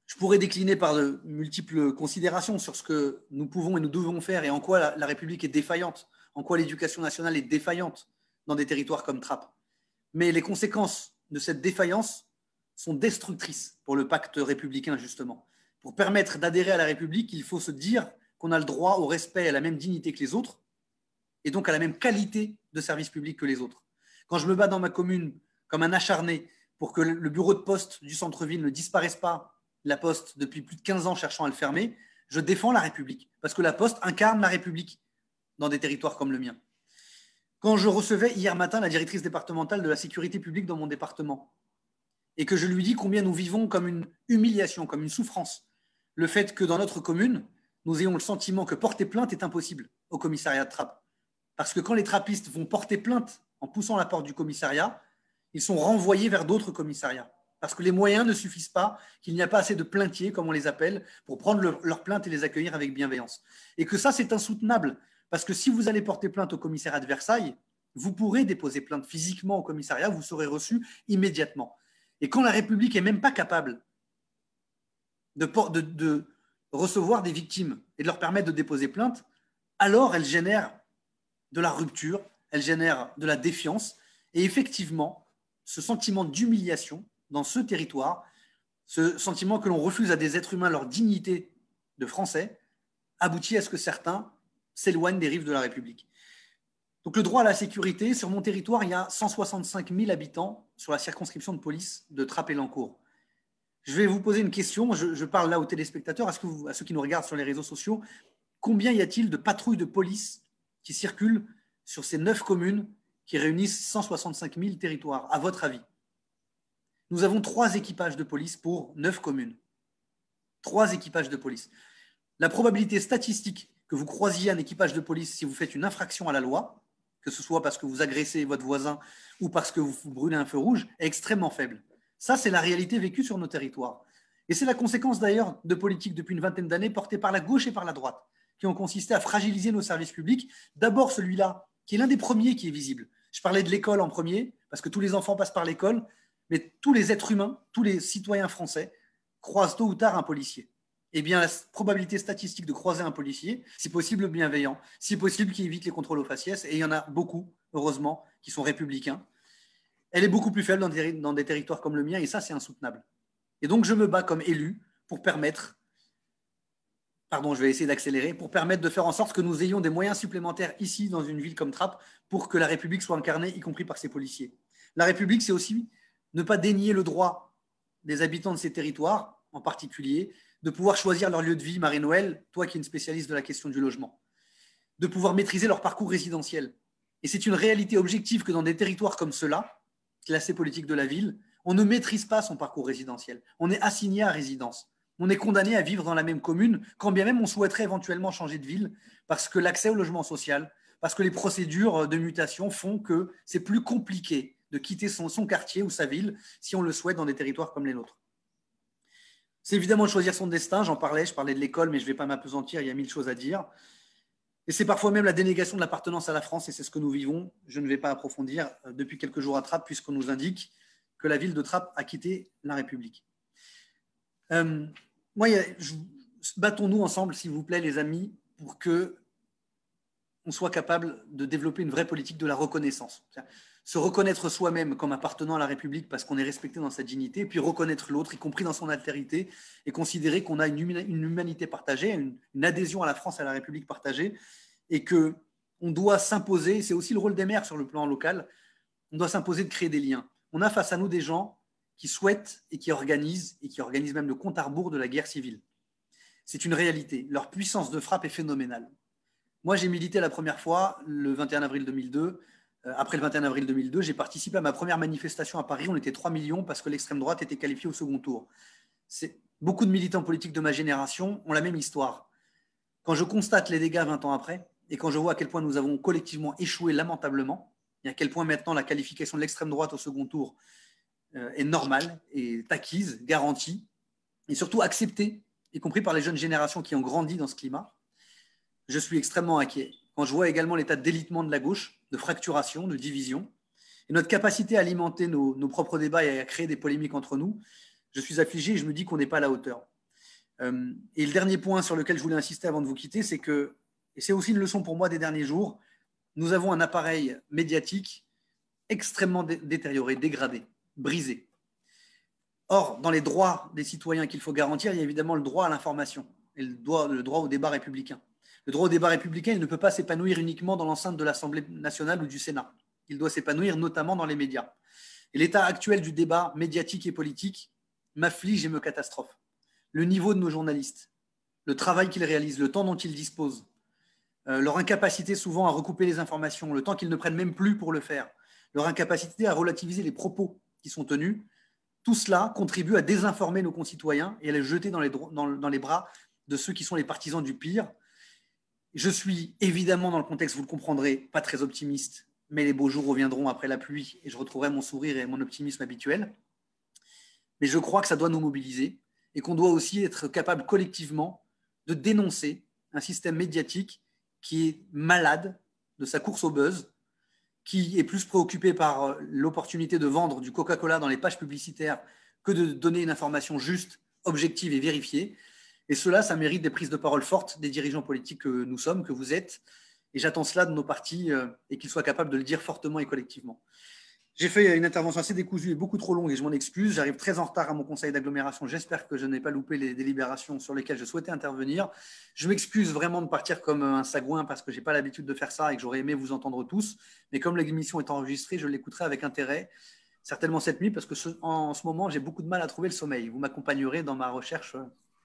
[SPEAKER 6] Je pourrais décliner par de multiples considérations sur ce que nous pouvons et nous devons faire et en quoi la République est défaillante, en quoi l'éducation nationale est défaillante dans des territoires comme Trappes. Mais les conséquences de cette défaillance sont destructrices pour le pacte républicain, justement. Pour permettre d'adhérer à la République, il faut se dire qu'on a le droit au respect et à la même dignité que les autres et donc à la même qualité de service public que les autres. Quand je me bats dans ma commune comme un acharné pour que le bureau de poste du centre-ville ne disparaisse pas la Poste depuis plus de 15 ans cherchant à le fermer, je défends la République. Parce que la Poste incarne la République dans des territoires comme le mien. Quand je recevais hier matin la directrice départementale de la sécurité publique dans mon département, et que je lui dis combien nous vivons comme une humiliation, comme une souffrance, le fait que dans notre commune, nous ayons le sentiment que porter plainte est impossible au commissariat de Trappes. Parce que quand les trappistes vont porter plainte en poussant la porte du commissariat, ils sont renvoyés vers d'autres commissariats. Parce que les moyens ne suffisent pas, qu'il n'y a pas assez de plaintiers, comme on les appelle, pour prendre leurs plaintes et les accueillir avec bienveillance. Et que ça, c'est insoutenable. Parce que si vous allez porter plainte au commissariat de Versailles, vous pourrez déposer plainte physiquement au commissariat, vous serez reçu immédiatement. Et quand la République n'est même pas capable de recevoir des victimes et de leur permettre de déposer plainte, alors elle génère de la rupture, elle génère de la défiance. Et effectivement, ce sentiment d'humiliation dans ce territoire, ce sentiment que l'on refuse à des êtres humains leur dignité de Français, aboutit à ce que certains s'éloignent des rives de la République. Donc le droit à la sécurité, sur mon territoire, il y a 165 000 habitants sur la circonscription de police de Trappes-et-Lancourt. Je vais vous poser une question, je parle là aux téléspectateurs, à ceux qui nous regardent sur les réseaux sociaux. Combien y a-t-il de patrouilles de police qui circulent sur ces 9 communes qui réunissent 165 000 territoires, à votre avis? Nous avons 3 équipages de police pour 9 communes. 3 équipages de police. La probabilité statistique que vous croisiez un équipage de police si vous faites une infraction à la loi, que ce soit parce que vous agressez votre voisin ou parce que vous brûlez un feu rouge, est extrêmement faible. Ça, c'est la réalité vécue sur nos territoires. Et c'est la conséquence d'ailleurs de politiques depuis une vingtaine d'années portées par la gauche et par la droite, qui ont consisté à fragiliser nos services publics. D'abord celui-là, qui est l'un des premiers qui est visible. Je parlais de l'école en premier, parce que tous les enfants passent par l'école, mais tous les êtres humains, tous les citoyens français croisent tôt ou tard un policier. Eh bien, la probabilité statistique de croiser un policier, si possible bienveillant, si possible qui évite les contrôles aux faciès, et il y en a beaucoup, heureusement, qui sont républicains, elle est beaucoup plus faible dans des territoires comme le mien, et ça, c'est insoutenable. Et donc, je me bats comme élu pour permettre, je vais essayer d'accélérer, pour permettre de faire en sorte que nous ayons des moyens supplémentaires ici, dans une ville comme Trappes, pour que la République soit incarnée, y compris par ses policiers. La République, c'est aussi ne pas dénier le droit des habitants de ces territoires, en particulier, de pouvoir choisir leur lieu de vie, Marie-Noël, toi qui es une spécialiste de la question du logement, de pouvoir maîtriser leur parcours résidentiel. Et c'est une réalité objective que dans des territoires comme ceux-là, classés politiques de la ville, on ne maîtrise pas son parcours résidentiel. On est assigné à résidence. On est condamné à vivre dans la même commune, quand bien même on souhaiterait éventuellement changer de ville, parce que l'accès au logement social, parce que les procédures de mutation font que c'est plus compliqué de quitter son quartier ou sa ville si on le souhaite dans des territoires comme les nôtres. C'est évidemment de choisir son destin, je parlais de l'école, mais je ne vais pas m'apesantir, il y a 1000 choses à dire. Et c'est parfois même la dénégation de l'appartenance à la France, et c'est ce que nous vivons. Je ne vais pas approfondir depuis quelques jours à Trappes, puisqu'on nous indique que la ville de Trappes a quitté la République. Battons-nous ensemble, s'il vous plaît, les amis, pour qu'on soit capable de développer une vraie politique de la reconnaissance. Se reconnaître soi-même comme appartenant à la République parce qu'on est respecté dans sa dignité, puis reconnaître l'autre, y compris dans son altérité, et considérer qu'on a une humanité partagée, une adhésion à la France et à la République partagée, et qu'on doit s'imposer, c'est aussi le rôle des maires sur le plan local, on doit s'imposer de créer des liens. On a face à nous des gens qui souhaitent et qui organisent même le compte à rebours de la guerre civile. C'est une réalité. Leur puissance de frappe est phénoménale. Moi, j'ai milité la première fois le 21 avril 2002. Après le 21 avril 2002, j'ai participé à ma première manifestation à Paris. On était 3 millions parce que l'extrême droite était qualifiée au second tour. Beaucoup de militants politiques de ma génération ont la même histoire. Quand je constate les dégâts 20 ans après, et quand je vois à quel point nous avons collectivement échoué lamentablement, et à quel point maintenant la qualification de l'extrême droite au second tour est normale, est acquise, garantie, et surtout acceptée, y compris par les jeunes générations qui ont grandi dans ce climat, je suis extrêmement inquiet. Quand je vois également l'état de délitement de la gauche, de fracturation, de division, et notre capacité à alimenter nos propres débats et à créer des polémiques entre nous, je suis affligé et je me dis qu'on n'est pas à la hauteur. Et le dernier point sur lequel je voulais insister avant de vous quitter, c'est que, et c'est aussi une leçon pour moi des derniers jours, nous avons un appareil médiatique extrêmement détérioré, dégradé, brisé. Or, dans les droits des citoyens qu'il faut garantir, il y a évidemment le droit à l'information et le droit au débat républicain. Le droit au débat républicain, il ne peut pas s'épanouir uniquement dans l'enceinte de l'Assemblée nationale ou du Sénat. Il doit s'épanouir notamment dans les médias. Et l'état actuel du débat médiatique et politique m'afflige et me catastrophe. le niveau de nos journalistes, le travail qu'ils réalisent, le temps dont ils disposent, leur incapacité souvent à recouper les informations, le temps qu'ils ne prennent même plus pour le faire, leur incapacité à relativiser les propos qui sont tenus, tout cela contribue à désinformer nos concitoyens et à les jeter dans les bras de ceux qui sont les partisans du pire. Je suis évidemment, dans le contexte, vous le comprendrez, pas très optimiste, mais les beaux jours reviendront après la pluie et je retrouverai mon sourire et mon optimisme habituel. Mais je crois que ça doit nous mobiliser et qu'on doit aussi être capable collectivement de dénoncer un système médiatique qui est malade de sa course au buzz, qui est plus préoccupé par l'opportunité de vendre du Coca-Cola dans les pages publicitaires que de donner une information juste, objective et vérifiée. Et cela, ça mérite des prises de parole fortes des dirigeants politiques que nous sommes, que vous êtes. Et j'attends cela de nos partis et qu'ils soient capables de le dire fortement et collectivement. J'ai fait une intervention assez décousue et beaucoup trop longue et je m'en excuse. J'arrive très en retard à mon conseil d'agglomération. J'espère que je n'ai pas loupé les délibérations sur lesquelles je souhaitais intervenir. Je m'excuse vraiment de partir comme un sagouin parce que je n'ai pas l'habitude de faire ça et que j'aurais aimé vous entendre tous. Mais comme l'émission est enregistrée, je l'écouterai avec intérêt, certainement cette nuit, parce que en ce moment, j'ai beaucoup de mal à trouver le sommeil. Vous m'accompagnerez dans ma recherche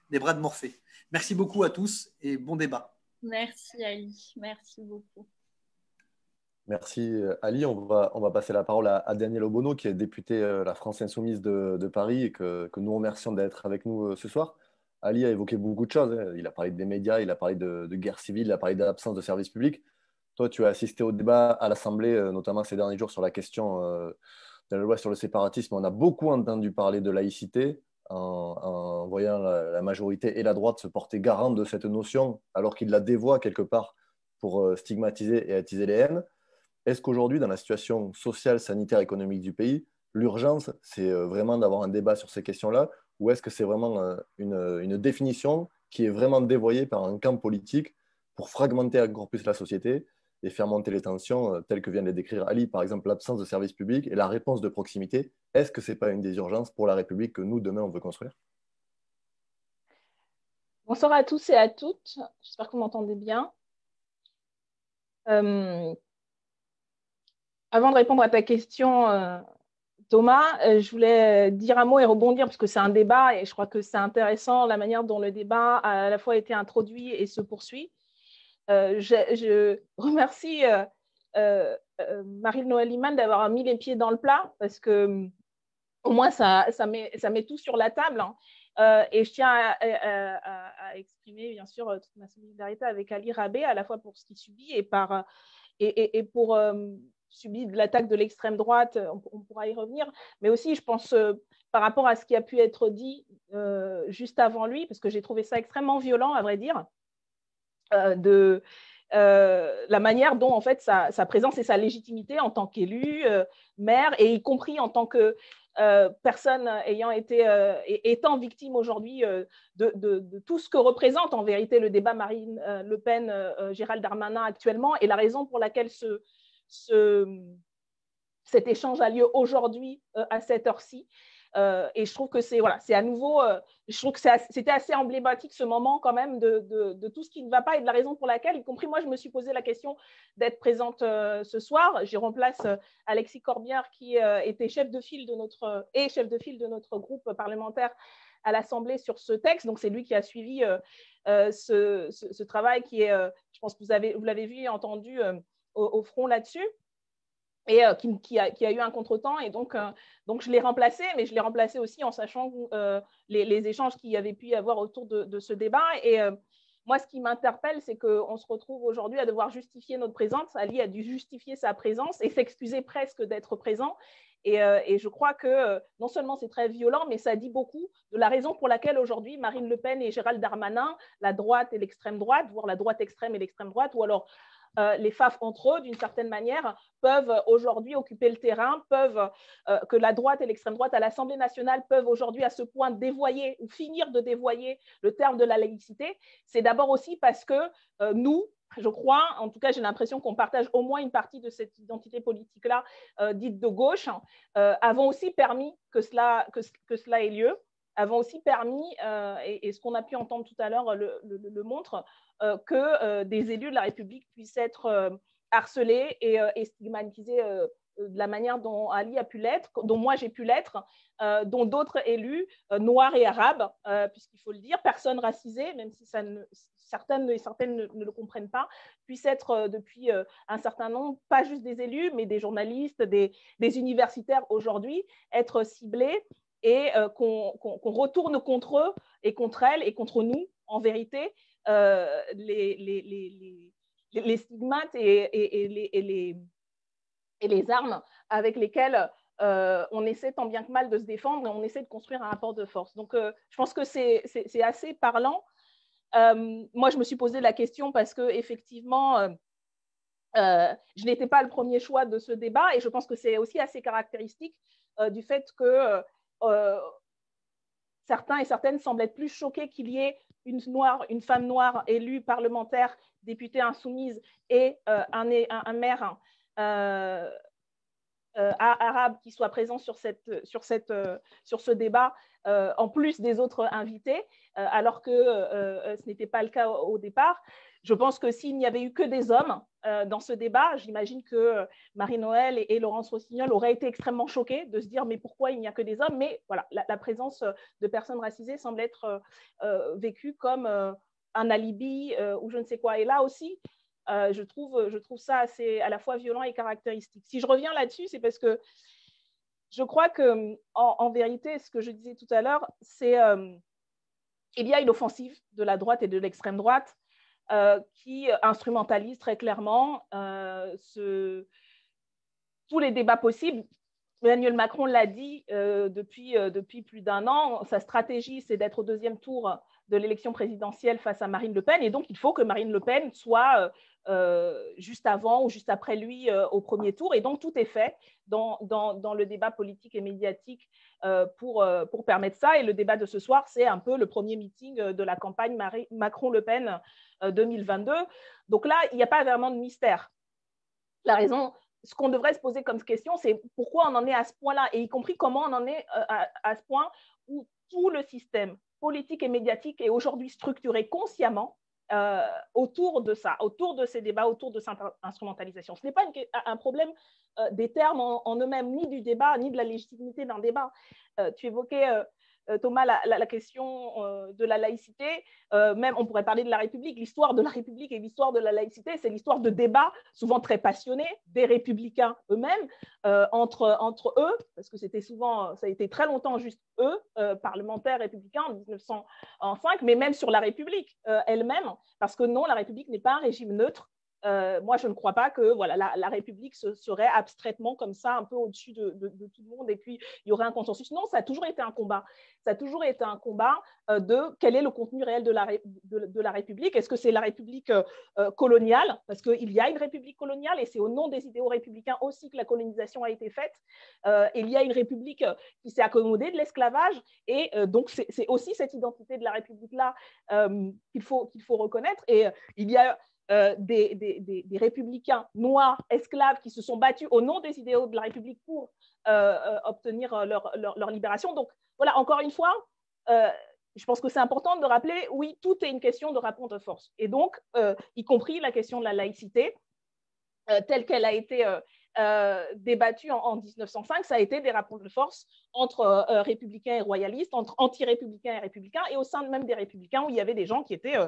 [SPEAKER 6] des bras de Morphée. Merci beaucoup à tous et bon débat.
[SPEAKER 3] Merci Ali, merci beaucoup.
[SPEAKER 2] Merci Ali. On va passer la parole à Daniel Obono, qui est député La France Insoumise de Paris et que nous remercions d'être avec nous ce soir. Ali a évoqué beaucoup de choses. Il a parlé des médias, il a parlé de guerre civile, il a parlé de l'absence de services publics. Toi, tu as assisté au débat à l'Assemblée, notamment ces derniers jours, sur la question de la loi sur le séparatisme. On a beaucoup entendu parler de laïcité en voyant la majorité et la droite se porter garant de cette notion, alors qu'ils la dévoient quelque part pour stigmatiser et attiser les haines. Est-ce qu'aujourd'hui, dans la situation sociale, sanitaire, économique du pays, l'urgence, c'est vraiment d'avoir un débat sur ces questions-là, ou est-ce que c'est vraiment une définition qui est vraiment dévoyée par un camp politique pour fragmenter encore plus la société et faire monter les tensions telles que vient de les décrire Ali, par exemple l'absence de services publics et la réponse de proximité? Est-ce que ce n'est pas une des urgences pour la République que nous, demain, on veut construire?
[SPEAKER 7] Bonsoir à tous et à toutes. J'espère que vous m'entendez bien. Avant de répondre à ta question, Thomas, je voulais dire un mot et rebondir parce que c'est un débat et je crois que c'est intéressant la manière dont le débat a à la fois été introduit et se poursuit. Je remercie Marie-Noëlle Lienemann d'avoir mis les pieds dans le plat parce que au moins ça met tout sur la table. Et je tiens à exprimer bien sûr toute ma solidarité avec Ali Rabeh à la fois pour ce qu'il subit et pour subit de l'attaque de l'extrême droite, on pourra y revenir, mais aussi je pense par rapport à ce qui a pu être dit juste avant lui, parce que j'ai trouvé ça extrêmement violent à vrai dire, de la manière dont en fait sa présence et sa légitimité en tant qu'élu, maire, et y compris en tant que personne étant victime aujourd'hui de tout ce que représente en vérité le débat Marine Le Pen, Gérald Darmanin actuellement, et la raison pour laquelle cet échange a lieu aujourd'hui à cette heure-ci. Et je trouve que c'est à nouveau, je trouve que c'était assez emblématique ce moment quand même de tout ce qui ne va pas et de la raison pour laquelle, y compris moi, je me suis posé la question d'être présente ce soir. J'y remplace Alexis Corbière qui était chef de file de notre groupe parlementaire à l'Assemblée sur ce texte. Donc c'est lui qui a suivi ce travail qui est, je pense que vous l'avez vu et entendu au front là-dessus. Et qui a eu un contretemps, et donc je l'ai remplacé, mais je l'ai remplacé aussi en sachant les échanges qu'il y avait pu y avoir autour de ce débat. Et moi, ce qui m'interpelle, c'est qu'on se retrouve aujourd'hui à devoir justifier notre présence. Ali a dû justifier sa présence et s'excuser presque d'être présent. Et je crois que non seulement c'est très violent, mais ça dit beaucoup de la raison pour laquelle aujourd'hui Marine Le Pen et Gérald Darmanin, la droite et l'extrême droite, voire la droite extrême et l'extrême droite, ou alors les FAF entre eux, d'une certaine manière, peuvent aujourd'hui occuper le terrain, que la droite et l'extrême droite à l'Assemblée nationale peuvent aujourd'hui à ce point dévoyer ou finir de dévoyer le terme de la laïcité. C'est d'abord aussi parce que nous, je crois, en tout cas j'ai l'impression qu'on partage au moins une partie de cette identité politique-là dite de gauche, avons aussi permis que cela ait lieu, avons aussi permis, et ce qu'on a pu entendre tout à l'heure le montre, que des élus de la République puissent être harcelé et stigmatisé de la manière dont Ali a pu l'être, dont moi j'ai pu l'être, dont d'autres élus noirs et arabes, puisqu'il faut le dire, personnes racisées, même si certaines ne le comprennent pas, puissent être depuis un certain nombre, pas juste des élus, mais des journalistes, des universitaires aujourd'hui, être ciblés et qu'on retourne contre eux et contre elles et contre nous, en vérité, les stigmates et les armes avec lesquelles on essaie tant bien que mal de se défendre et on essaie de construire un rapport de force. Donc, je pense que c'est assez parlant. Moi, je me suis posé la question parce qu'effectivement, je n'étais pas le premier choix de ce débat et je pense que c'est aussi assez caractéristique du fait que certains et certaines semblent être plus choqués qu'il y ait une femme noire élue parlementaire, députée insoumise et un maire arabe qui soit présent sur ce débat, en plus des autres invités, alors que ce n'était pas le cas au départ. Je pense que s'il n'y avait eu que des hommes dans ce débat, j'imagine que Marie-Noëlle et Laurence Rossignol auraient été extrêmement choquées de se dire mais pourquoi il n'y a que des hommes. Mais voilà, la présence de personnes racisées semble être vécue comme un alibi ou je ne sais quoi. Et là aussi, je trouve ça assez à la fois violent et caractéristique. Si je reviens là-dessus, c'est parce que je crois qu'en vérité, ce que je disais tout à l'heure, c'est qu'il y a une offensive de la droite et de l'extrême droite qui instrumentalise très clairement tous les débats possibles. Emmanuel Macron l'a dit depuis plus d'un an, sa stratégie, c'est d'être au deuxième tour de l'élection présidentielle face à Marine Le Pen, et donc il faut que Marine Le Pen soit juste avant ou juste après lui au premier tour, et donc tout est fait dans le débat politique et médiatique pour permettre ça, et le débat de ce soir, c'est un peu le premier meeting de la campagne Macron-Le Pen 2022. Donc là, il n'y a pas vraiment de mystère. La raison, ce qu'on devrait se poser comme question, c'est pourquoi on en est à ce point-là, et y compris comment on en est à ce point où tout le système politique et médiatique est aujourd'hui structuré consciemment autour de ça, autour de ces débats, autour de cette instrumentalisation. Ce n'est pas un problème des termes en eux-mêmes, ni du débat, ni de la légitimité d'un débat. Tu évoquais, Thomas, la question de la laïcité. Même, on pourrait parler de la République. L'histoire de la République et l'histoire de la laïcité, c'est l'histoire de débats souvent très passionnés des républicains eux-mêmes, entre eux, parce que c'était souvent, ça a été très longtemps juste eux, parlementaires républicains en 1905, mais même sur la République elle-même, parce que non, la République n'est pas un régime neutre. Moi, je ne crois pas que voilà, la République serait abstraitement comme ça, un peu au-dessus de tout le monde, et puis il y aurait un consensus. Non, ça a toujours été un combat. Ça a toujours été un combat de quel est le contenu réel de la République. Est-ce que c'est la République coloniale? Parce qu'il y a une République coloniale, et c'est au nom des idéaux républicains aussi que la colonisation a été faite. Il y a une République qui s'est accommodée de l'esclavage, et donc c'est aussi cette identité de la République-là qu'il faut reconnaître. Et il y a des républicains noirs, esclaves, qui se sont battus au nom des idéaux de la République pour obtenir leur libération. Donc, voilà, encore une fois, je pense que c'est important de rappeler, oui, tout est une question de rapport de force. Et donc, y compris la question de la laïcité, telle qu'elle a été débattue en 1905, ça a été des rapports de force entre républicains et royalistes, entre anti-républicains et républicains, et au sein même des républicains, où il y avait des gens qui étaient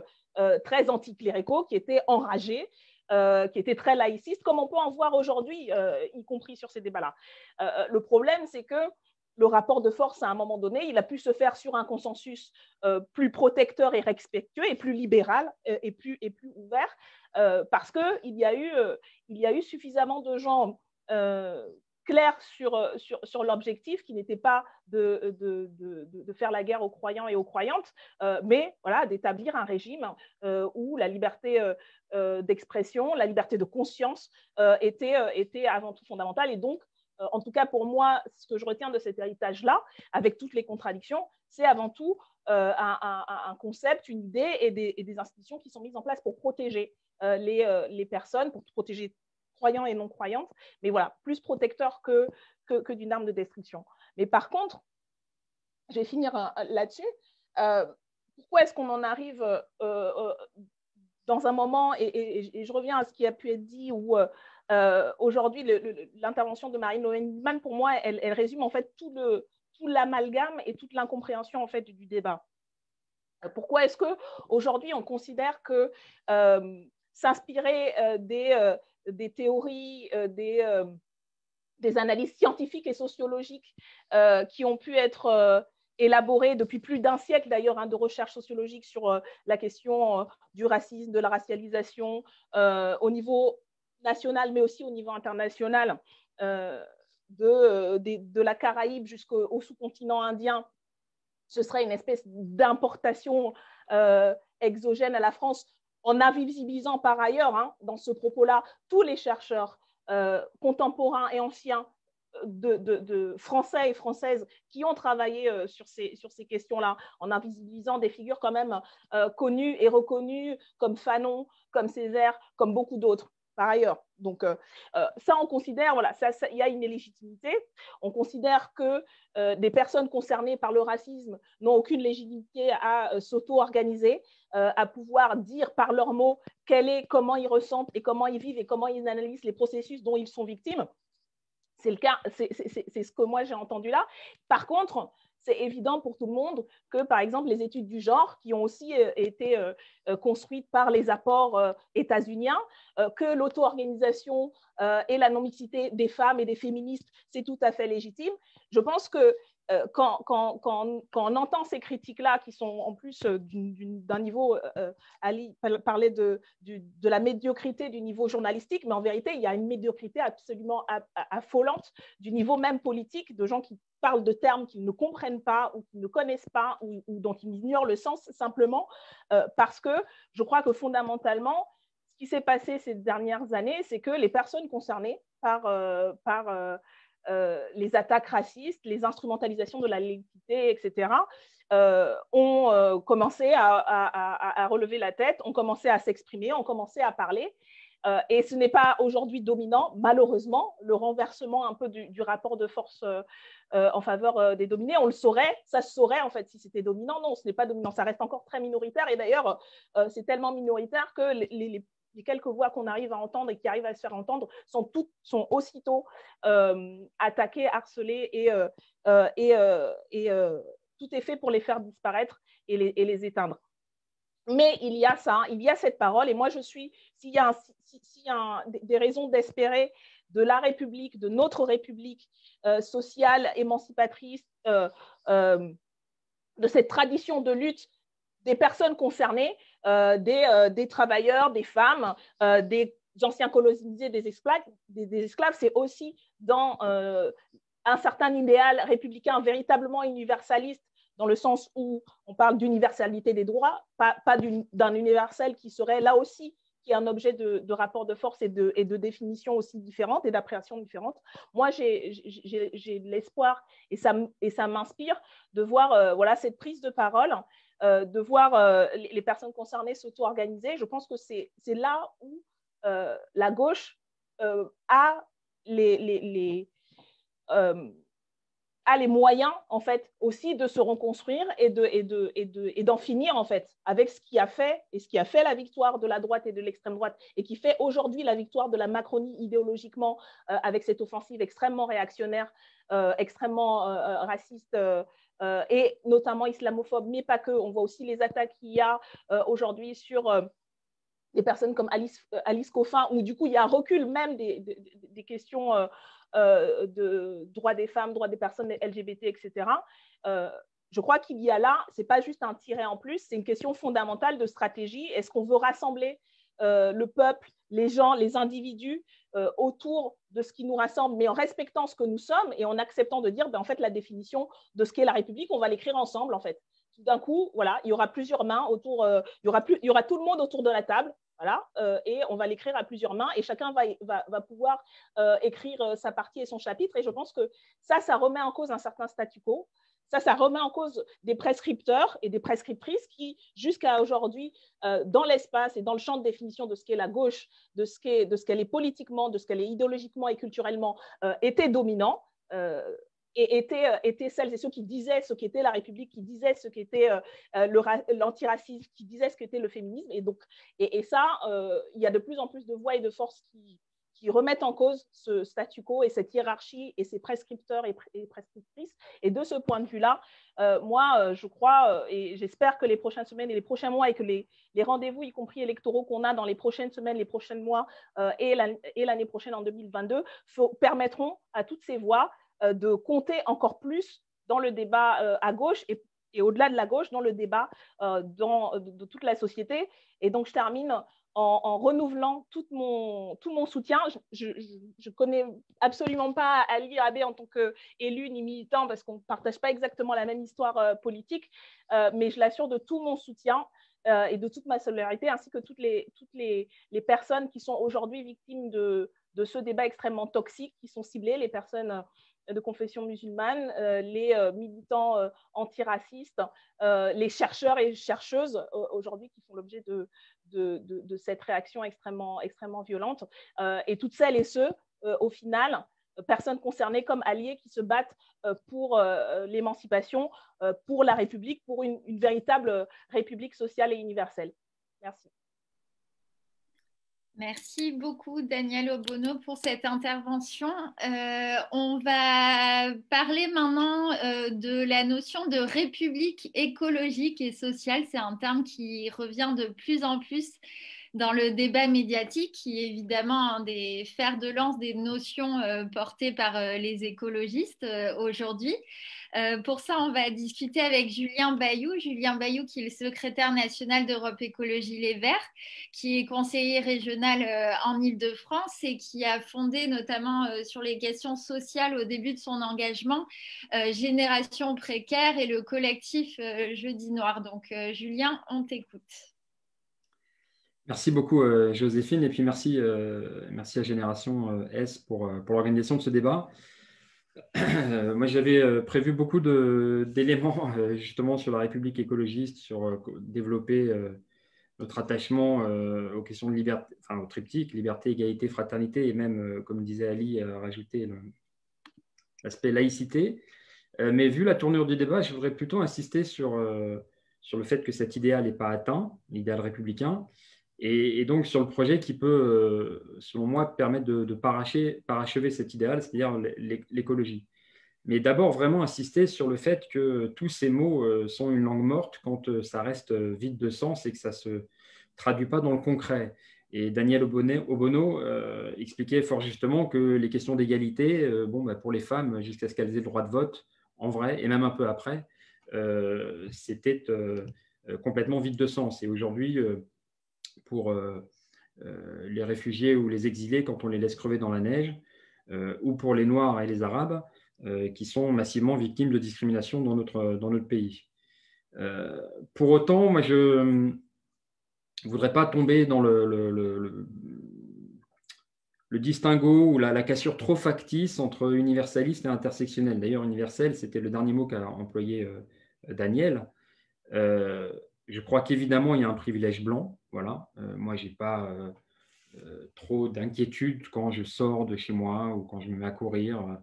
[SPEAKER 7] très anticléricaux, qui étaient enragés, qui étaient très laïcistes, comme on peut en voir aujourd'hui, y compris sur ces débats-là. Le problème, c'est que le rapport de force, à un moment donné, il a pu se faire sur un consensus plus protecteur et respectueux, et plus libéral et plus ouvert, parce qu'il y a eu suffisamment de gens clairs sur l'objectif, qui n'était pas de faire la guerre aux croyants et aux croyantes, mais voilà, d'établir un régime où la liberté d'expression, la liberté de conscience était avant tout fondamentale. Et donc, en tout cas pour moi, ce que je retiens de cet héritage-là, avec toutes les contradictions, c'est avant tout un concept, une idée et des institutions qui sont mises en place pour protéger les personnes, pour protéger croyants et non-croyantes, mais voilà, plus protecteur que d'une arme de destruction. Mais par contre, je vais finir là-dessus, pourquoi est-ce qu'on en arrive dans un moment, et je reviens à ce qui a pu être dit, où aujourd'hui, l'intervention de Marine Lohengrin, pour moi, elle résume en fait tout l'amalgame et toute l'incompréhension en fait du débat. Pourquoi est-ce qu'aujourd'hui, on considère que s'inspirer des théories, des analyses scientifiques et sociologiques qui ont pu être élaborées depuis plus d'un siècle d'ailleurs, de recherche sociologique sur la question du racisme, de la racialisation au niveau national, mais aussi au niveau international, de la Caraïbe jusqu'au sous-continent indien, ce serait une espèce d'importation exogène à la France, en invisibilisant par ailleurs, dans ce propos-là, tous les chercheurs contemporains et anciens de Français et Françaises qui ont travaillé sur ces questions-là, en invisibilisant des figures quand même connues et reconnues comme Fanon, comme Césaire, comme beaucoup d'autres par ailleurs. Donc, ça, on considère, voilà, il y a une illégitimité. On considère que des personnes concernées par le racisme n'ont aucune légitimité à s'auto-organiser, à pouvoir dire par leurs mots comment ils ressentent et comment ils vivent et comment ils analysent les processus dont ils sont victimes. C'est le cas, c'est ce que moi j'ai entendu là. Par contre, c'est évident pour tout le monde que, par exemple, les études du genre, qui ont aussi été construites par les apports états-uniens, que l'auto-organisation et la non-mixité des femmes et des féministes, c'est tout à fait légitime. Je pense que quand on entend ces critiques-là, qui sont en plus d'un niveau, Ali parlait de la médiocrité du niveau journalistique, mais en vérité, il y a une médiocrité absolument affolante du niveau même politique, de gens qui parlent de termes qu'ils ne comprennent pas ou qu'ils ne connaissent pas ou dont ils ignorent le sens simplement parce que je crois que fondamentalement, ce qui s'est passé ces dernières années, c'est que les personnes concernées par les attaques racistes, les instrumentalisations de la laïcité, etc., ont commencé à relever la tête, ont commencé à s'exprimer, ont commencé à parler. Et ce n'est pas aujourd'hui dominant, malheureusement, le renversement un peu du rapport de force en faveur des dominés. On le saurait, ça se saurait en fait si c'était dominant. Non, ce n'est pas dominant, ça reste encore très minoritaire. Et d'ailleurs, c'est tellement minoritaire que les quelques voix qu'on arrive à entendre et qui arrivent à se faire entendre sont aussitôt attaquées, harcelées et tout est fait pour les faire disparaître et les éteindre. Mais il y a ça, il y a cette parole, et moi je suis, s'il y a des raisons d'espérer de la République, de notre République sociale, émancipatrice, de cette tradition de lutte des personnes concernées, des travailleurs, des femmes, des anciens colonisés, des esclaves, c'est aussi dans un certain idéal républicain véritablement universaliste, dans le sens où on parle d'universalité des droits, pas d'un universel qui serait là aussi, qui est un objet de rapport de force et de définition aussi différentes et d'appréhension différentes. Moi, j'ai de l'espoir et ça m'inspire de voir voilà, cette prise de parole, de voir les personnes concernées s'auto-organiser. Je pense que c'est là où la gauche a les moyens, en fait, aussi de se reconstruire et d'en finir, en fait, avec ce qui a fait la victoire de la droite et de l'extrême droite et qui fait aujourd'hui la victoire de la Macronie idéologiquement avec cette offensive extrêmement réactionnaire, extrêmement raciste et notamment islamophobe, mais pas que. On voit aussi les attaques qu'il y a aujourd'hui sur des personnes comme Alice Coffin, où du coup, il y a un recul même des questions de droits des femmes, droits des personnes LGBT, etc. Je crois qu'il y a là, ce n'est pas juste un tiret en plus, c'est une question fondamentale de stratégie. Est-ce qu'on veut rassembler le peuple, les gens, les individus autour de ce qui nous rassemble, mais en respectant ce que nous sommes et en acceptant de dire, en fait, la définition de ce qu'est la République, on va l'écrire ensemble, en fait. Tout d'un coup, voilà, il y aura plusieurs mains autour, il y aura tout le monde autour de la table, voilà, et on va l'écrire à plusieurs mains et chacun va pouvoir écrire sa partie et son chapitre. Et je pense que ça remet en cause un certain statu quo. Ça remet en cause des prescripteurs et des prescriptrices qui, jusqu'à aujourd'hui, dans l'espace et dans le champ de définition de ce qu'est la gauche, de ce qu'elle est politiquement, de ce qu'elle est idéologiquement et culturellement, étaient dominants. et étaient celles et ceux qui disaient ce qu'était la République, qui disaient ce qu'était l'antiracisme, qui disaient ce qu'était le féminisme. Et ça, il y a de plus en plus de voix et de forces qui remettent en cause ce statu quo et cette hiérarchie et ces prescripteurs et prescriptrices. Et de ce point de vue-là, moi, je crois et j'espère que les prochaines semaines et les prochains mois et que les rendez-vous, y compris électoraux, qu'on a dans les prochaines semaines, les prochains mois et l'année prochaine en 2022, permettront à toutes ces voix de compter encore plus dans le débat à gauche et au-delà de la gauche, dans le débat de toute la société. Et donc, je termine en renouvelant tout mon soutien. Je ne connais absolument pas Ali Rabeh en tant qu'élu ni militant parce qu'on ne partage pas exactement la même histoire politique, mais je l'assure de tout mon soutien et de toute ma solidarité, ainsi que toutes les personnes qui sont aujourd'hui victimes de ce débat extrêmement toxique, qui sont ciblées, les personnes de confession musulmane, les militants antiracistes, les chercheurs et chercheuses aujourd'hui qui font l'objet de cette réaction extrêmement violente, et toutes celles et ceux, au final, personnes concernées comme alliés qui se battent pour l'émancipation, pour la République, pour une véritable République sociale et universelle. Merci.
[SPEAKER 3] Merci beaucoup, Daniel Obono, pour cette intervention. On va parler maintenant de la notion de république écologique et sociale. C'est un terme qui revient de plus en plus dans le débat médiatique, qui est évidemment un des fers de lance des notions portées par les écologistes aujourd'hui. Pour ça, on va discuter avec Julien Bayou. Julien Bayou, qui est le secrétaire national d'Europe Écologie Les Verts, qui est conseiller régional en Île-de-France et qui a fondé notamment sur les questions sociales au début de son engagement Génération Précaire et le collectif Jeudi Noir. Donc, Julien, on t'écoute.
[SPEAKER 8] Merci beaucoup, Joséphine, et puis merci à Génération S pour l'organisation de ce débat. Moi, j'avais prévu beaucoup d'éléments justement sur la République écologiste, sur développer notre attachement aux questions de liberté, enfin au triptyque, liberté, égalité, fraternité, et même, comme disait Ali, rajouter l'aspect laïcité. Mais vu la tournure du débat, je voudrais plutôt insister sur le fait que cet idéal n'est pas atteint, l'idéal républicain, et donc sur le projet qui peut, selon moi, permettre de parachever cet idéal, c'est-à-dire l'écologie. Mais d'abord, vraiment insister sur le fait que tous ces mots sont une langue morte quand ça reste vide de sens et que ça ne se traduit pas dans le concret. Et Daniel Obono expliquait fort justement que les questions d'égalité, pour les femmes, jusqu'à ce qu'elles aient le droit de vote, en vrai, et même un peu après, c'était complètement vide de sens. Et aujourd'hui, pour les réfugiés ou les exilés, quand on les laisse crever dans la neige, ou pour les Noirs et les Arabes, qui sont massivement victimes de discrimination dans notre pays. Pour autant, moi, je ne voudrais pas tomber dans le distinguo ou la cassure trop factice entre universaliste et intersectionnel. D'ailleurs, universel, c'était le dernier mot qu'a employé Daniel. Je crois qu'évidemment, il y a un privilège blanc. Voilà. Moi, je n'ai pas trop d'inquiétude quand je sors de chez moi ou quand je me mets à courir,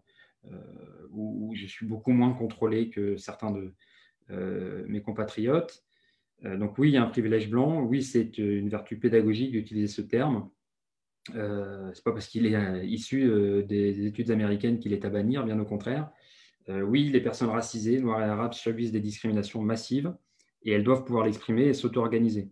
[SPEAKER 8] où je suis beaucoup moins contrôlé que certains de mes compatriotes. Donc oui, il y a un privilège blanc. Oui, c'est une vertu pédagogique d'utiliser ce terme. Ce n'est pas parce qu'il est issu des études américaines qu'il est à bannir, bien au contraire. Oui, les personnes racisées, noires et arabes, subissent des discriminations massives et elles doivent pouvoir l'exprimer et s'auto-organiser.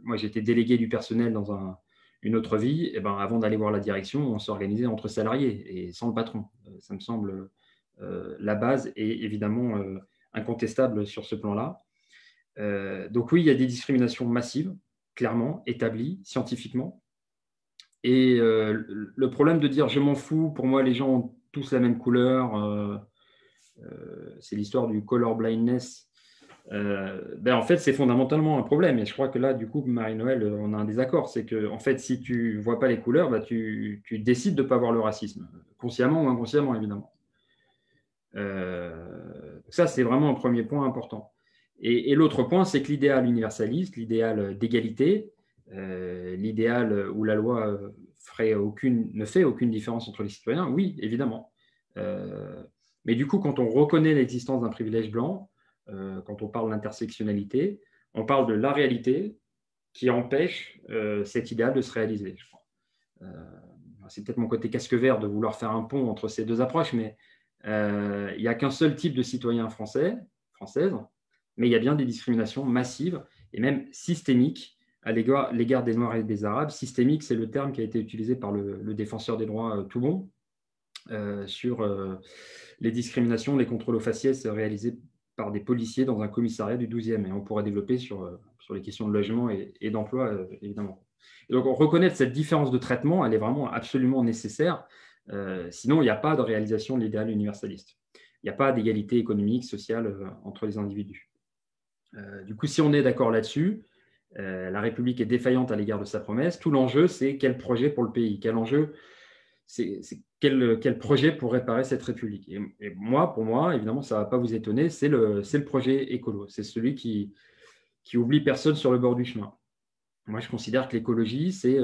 [SPEAKER 8] Moi, j'étais délégué du personnel dans une autre vie. Et avant d'aller voir la direction, on s'organisait entre salariés et sans le patron. Ça me semble la base et évidemment incontestable sur ce plan-là. Donc oui, il y a des discriminations massives, clairement, établies scientifiquement. Et le problème de dire « je m'en fous, pour moi, les gens ont tous la même couleur », c'est l'histoire du color blindness. En fait, c'est fondamentalement un problème. Et je crois que là, du coup, Marie-Noël, on a un désaccord. C'est que, en fait, si tu ne vois pas les couleurs, tu décides de ne pas voir le racisme, consciemment ou inconsciemment, évidemment. Ça, c'est vraiment un premier point important. Et l'autre point, c'est que l'idéal universaliste, l'idéal d'égalité, l'idéal où la loi ne fait aucune différence entre les citoyens, oui, évidemment. Mais du coup, quand on reconnaît l'existence d'un privilège blanc, quand on parle d'intersectionnalité, on parle de la réalité qui empêche cet idéal de se réaliser, je crois. C'est peut-être mon côté casque vert de vouloir faire un pont entre ces deux approches, mais il n'y a qu'un seul type de citoyen français, française, mais il y a bien des discriminations massives et même systémiques à l'égard des Noirs et des Arabes. Systémique, c'est le terme qui a été utilisé par le défenseur des droits Toubon sur les discriminations, les contrôles aux faciès réalisés par des policiers dans un commissariat du 12e. Et on pourrait développer sur les questions de logement et d'emploi, évidemment. Et donc, on reconnaît que cette différence de traitement, elle est vraiment absolument nécessaire. Sinon, il n'y a pas de réalisation de l'idéal universaliste. Il n'y a pas d'égalité économique, sociale entre les individus. Du coup, si on est d'accord là-dessus, la République est défaillante à l'égard de sa promesse. Tout l'enjeu, c'est quel projet pour le pays, quel enjeu, c'est quel projet pour réparer cette République. Et moi, pour moi, évidemment, ça ne va pas vous étonner, c'est le projet écolo. C'est celui qui oublie personne sur le bord du chemin. Moi, je considère que l'écologie, c'est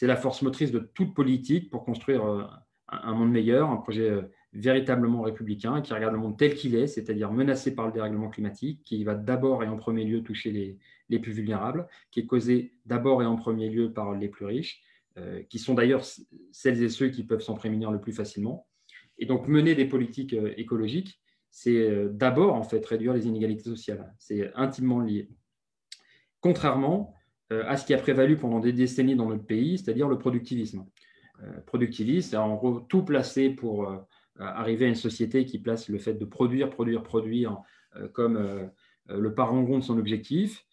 [SPEAKER 8] la force motrice de toute politique pour construire un monde meilleur, un projet véritablement républicain qui regarde le monde tel qu'il est, c'est-à-dire menacé par le dérèglement climatique, qui va d'abord et en premier lieu toucher les plus vulnérables, qui est causé d'abord et en premier lieu par les plus riches, qui sont d'ailleurs celles et ceux qui peuvent s'en prémunir le plus facilement. Et donc, mener des politiques écologiques, c'est d'abord en fait réduire les inégalités sociales. C'est intimement lié. Contrairement à ce qui a prévalu pendant des décennies dans notre pays, c'est-à-dire le productivisme. Productivisme, c'est en gros tout placé pour arriver à une société qui place le fait de produire comme le parangon de son objectif.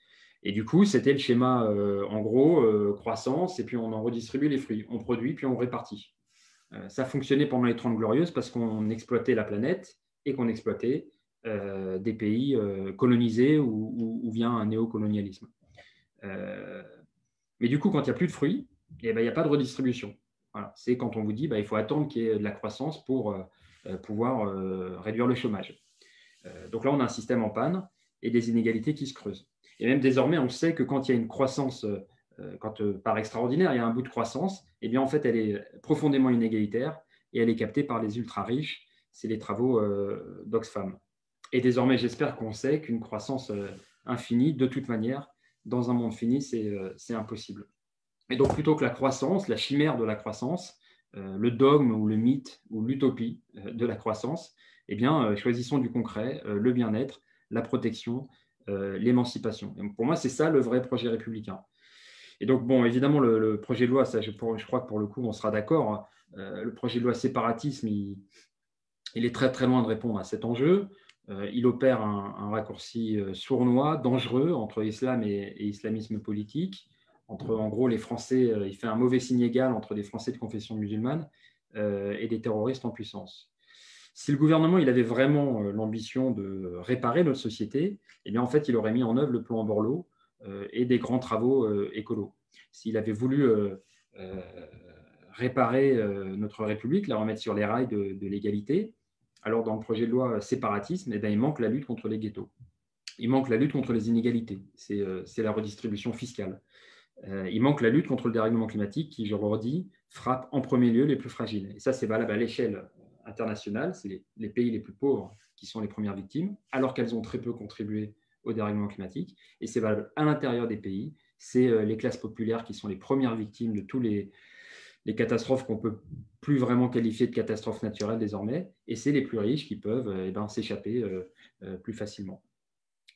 [SPEAKER 8] Et du coup, c'était le schéma, en gros, croissance, et puis on en redistribue les fruits. On produit, puis on répartit. Ça fonctionnait pendant les 30 Glorieuses parce qu'on exploitait la planète et qu'on exploitait des pays colonisés ou via un néocolonialisme. Mais du coup, quand il n'y a plus de fruits, il n'y a pas de redistribution. Voilà. C'est quand on vous dit il faut attendre qu'il y ait de la croissance pour pouvoir réduire le chômage. Donc là, on a un système en panne et des inégalités qui se creusent. Et même désormais, on sait que quand il y a une croissance, quand par extraordinaire, il y a un bout de croissance, eh bien en fait, elle est profondément inégalitaire et elle est captée par les ultra-riches. C'est les travaux d'Oxfam. Et désormais, j'espère qu'on sait qu'une croissance infinie, de toute manière, dans un monde fini, c'est impossible. Et donc, plutôt que la croissance, la chimère de la croissance, le dogme ou le mythe ou l'utopie de la croissance, eh bien, choisissons du concret, le bien-être, la protection, l'émancipation. Et pour moi, c'est ça le vrai projet républicain. Et donc, bon, évidemment, le projet de loi, ça, je crois que pour le coup, on sera d'accord, le projet de loi séparatisme, il est très, très loin de répondre à cet enjeu. Il opère un raccourci sournois, dangereux entre islam et islamisme politique. Entre, en gros, les Français, il fait un mauvais signe égal entre des Français de confession musulmane et des terroristes en puissance. Si le gouvernement il avait vraiment l'ambition de réparer notre société, eh bien, en fait, il aurait mis en œuvre le plan Borloo et des grands travaux écolos. S'il avait voulu réparer notre République, la remettre sur les rails de l'égalité, alors dans le projet de loi séparatisme, eh bien, il manque la lutte contre les ghettos. Il manque la lutte contre les inégalités. C'est la redistribution fiscale. Il manque la lutte contre le dérèglement climatique qui, je le redis, frappe en premier lieu les plus fragiles. Et ça, c'est valable à l'échelle internationale. C'est les pays les plus pauvres qui sont les premières victimes, alors qu'elles ont très peu contribué au dérèglement climatique. Et c'est valable à l'intérieur des pays. C'est les classes populaires qui sont les premières victimes de tous les catastrophes qu'on ne peut plus vraiment qualifier de catastrophes naturelles désormais. Et c'est les plus riches qui peuvent s'échapper plus facilement.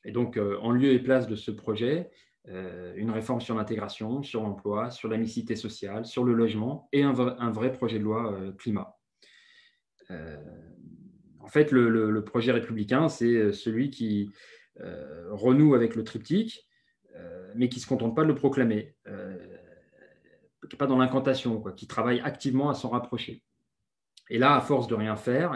[SPEAKER 8] Et donc, en lieu et place de ce projet, une réforme sur l'intégration, sur l'emploi, sur la mixité sociale, sur le logement et un vrai projet de loi climat. En fait, le projet républicain, c'est celui qui renoue avec le triptyque, mais qui ne se contente pas de le proclamer, qui n'est pas dans l'incantation, qui travaille activement à s'en rapprocher. Et là, à force de rien faire,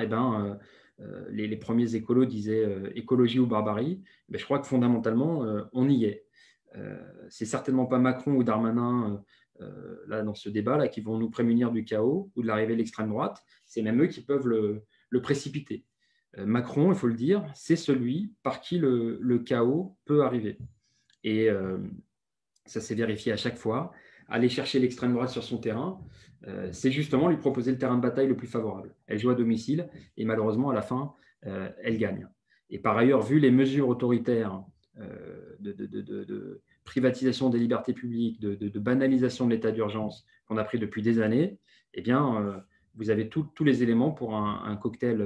[SPEAKER 8] les premiers écolos disaient écologie ou barbarie. Je crois que fondamentalement, on y est. C'est certainement pas Macron ou Darmanin là, dans ce débat là, qui vont nous prémunir du chaos ou de l'arrivée de l'extrême droite. C'est même eux qui peuvent le précipiter. Macron, il faut le dire, c'est celui par qui le chaos peut arriver. Et ça s'est vérifié à chaque fois. aller chercher l'extrême droite sur son terrain, c'est justement lui proposer le terrain de bataille le plus favorable. Elle joue à domicile et malheureusement, à la fin, elle gagne. Et par ailleurs, vu les mesures autoritaires de privatisation des libertés publiques, de banalisation de l'état d'urgence qu'on a pris depuis des années, eh bien, vous avez tous les éléments pour un cocktail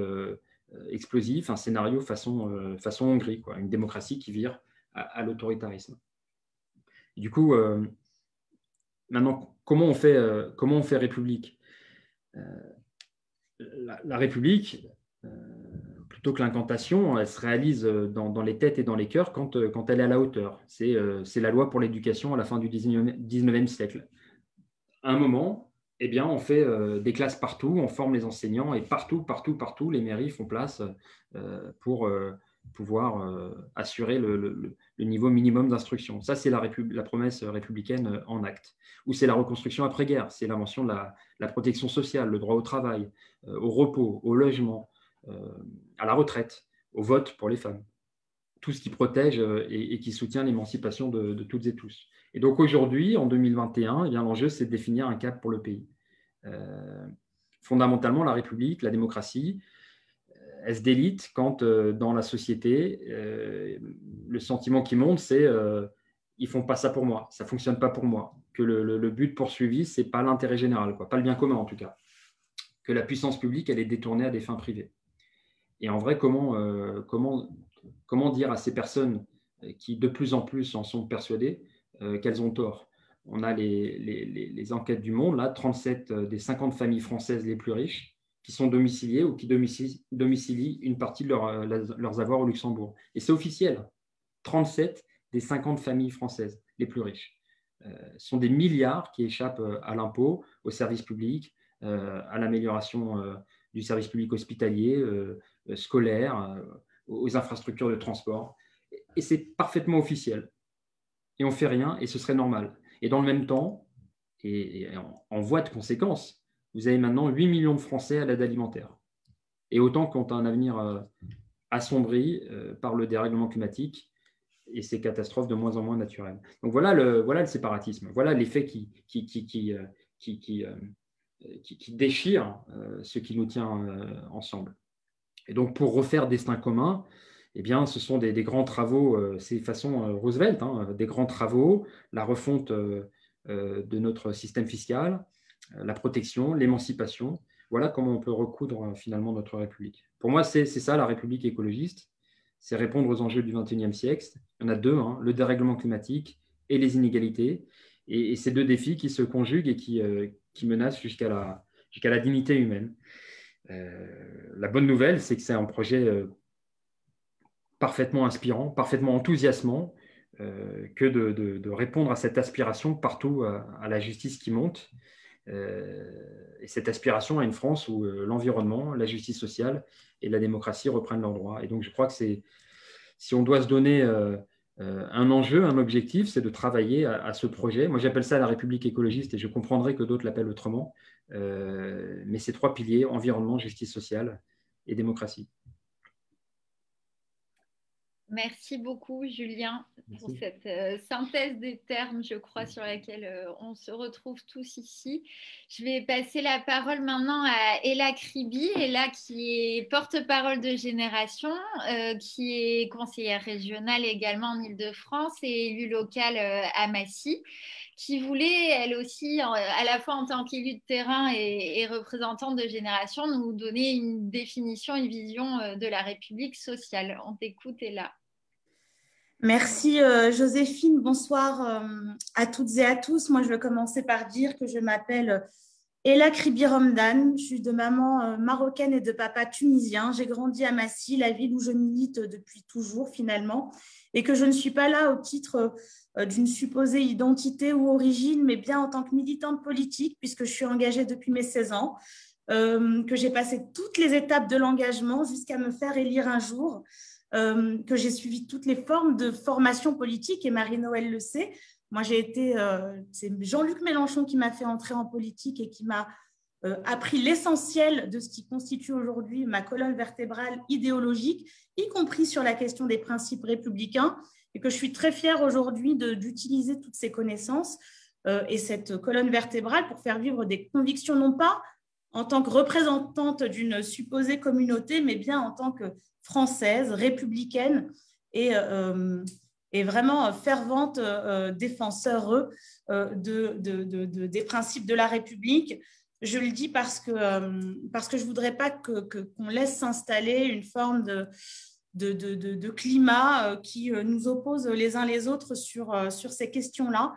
[SPEAKER 8] explosif, un scénario façon Hongrie, quoi, une démocratie qui vire à l'autoritarisme. Du coup, maintenant, comment on fait République ? La République, plutôt que l'incantation, elle se réalise dans les têtes et dans les cœurs quand elle est à la hauteur. C'est la loi pour l'éducation à la fin du 19e siècle. À un moment, eh bien, on fait des classes partout, on forme les enseignants et partout, les mairies font place pour pouvoir assurer le niveau minimum d'instruction. Ça, c'est la promesse républicaine en acte. Ou c'est la reconstruction après-guerre, c'est l'invention de la protection sociale, le droit au travail, au repos, au logement, à la retraite, au vote pour les femmes. Tout ce qui protège et qui soutient l'émancipation de toutes et tous. Et donc aujourd'hui, en 2021, eh bien, l'enjeu, c'est de définir un cap pour le pays. Fondamentalement, la République, la démocratie, elle se délite quand dans la société, le sentiment qui monte, c'est ils ne font pas ça pour moi, ça ne fonctionne pas pour moi, que le but poursuivi, ce n'est pas l'intérêt général, quoi, pas le bien commun en tout cas, que la puissance publique, elle est détournée à des fins privées. Et en vrai, comment dire à ces personnes qui de plus en plus en sont persuadées qu'elles ont tort ? On a les enquêtes du Monde, là, 37 des 50 familles françaises les plus riches qui sont domiciliées ou qui domicilient une partie de leurs avoirs au Luxembourg. Et c'est officiel, 37 des 50 familles françaises les plus riches. Ce sont des milliards qui échappent à l'impôt, aux services publics, à l'amélioration du service public hospitalier, scolaire, aux infrastructures de transport. Et c'est parfaitement officiel. Et on ne fait rien, et ce serait normal. Et dans le même temps, et en voie de conséquence, vous avez maintenant 8 millions de Français à l'aide alimentaire. Et autant quand un avenir assombri par le dérèglement climatique et ces catastrophes de moins en moins naturelles. Donc voilà le séparatisme. Voilà l'effet qui déchire ce qui nous tient ensemble. Et donc pour refaire destin commun, eh bien, ce sont des grands travaux, c'est façon Roosevelt, des grands travaux, la refonte de notre système fiscal, la protection, l'émancipation. Voilà comment on peut recoudre finalement notre République. Pour moi, c'est ça la République écologiste, c'est répondre aux enjeux du XXIe siècle. Il y en a deux, le dérèglement climatique et les inégalités. Et ces deux défis qui se conjuguent et qui menacent jusqu'à la dignité humaine. La bonne nouvelle, c'est que c'est un projet parfaitement inspirant, parfaitement enthousiasmant, que de répondre à cette aspiration partout à la justice qui monte. Et cette aspiration à une France où l'environnement, la justice sociale et la démocratie reprennent leurs droits. Et donc, je crois que si on doit se donner un enjeu, un objectif, c'est de travailler à ce projet. Moi, j'appelle ça la République écologiste et je comprendrais que d'autres l'appellent autrement. Mais ces trois piliers, environnement, justice sociale et démocratie.
[SPEAKER 3] Merci beaucoup, Julien, pour cette synthèse des termes, je crois, sur laquelle on se retrouve tous ici. Je vais passer la parole maintenant à Ella Kribi, Ella qui est porte-parole de Génération, qui est conseillère régionale également en Île-de-France et élue locale à Massy, qui voulait, elle aussi, à la fois en tant qu'élue de terrain et représentante de Génération, nous donner une définition, une vision de la République sociale. On t'écoute, Ella.
[SPEAKER 9] Merci Joséphine, bonsoir à toutes et à tous. Moi, je vais commencer par dire que je m'appelle Ella Kribi Romdan. Je suis de maman marocaine et de papa tunisien. J'ai grandi à Massy, la ville où je milite depuis toujours finalement, et que je ne suis pas là au titre d'une supposée identité ou origine, mais bien en tant que militante politique, puisque je suis engagée depuis mes 16 ans, que j'ai passé toutes les étapes de l'engagement jusqu'à me faire élire un jour, que j'ai suivi toutes les formes de formation politique, et Marie-Noëlle le sait. Moi, c'est Jean-Luc Mélenchon qui m'a fait entrer en politique et qui m'a appris l'essentiel de ce qui constitue aujourd'hui ma colonne vertébrale idéologique, y compris sur la question des principes républicains, et que je suis très fière aujourd'hui d'utiliser toutes ces connaissances et cette colonne vertébrale pour faire vivre des convictions, non pas en tant que représentante d'une supposée communauté, mais bien en tant que française, républicaine et vraiment fervente défenseur des principes de la République. Je le dis parce que je ne voudrais pas qu'on laisse s'installer une forme de climat qui nous oppose les uns les autres sur ces questions-là.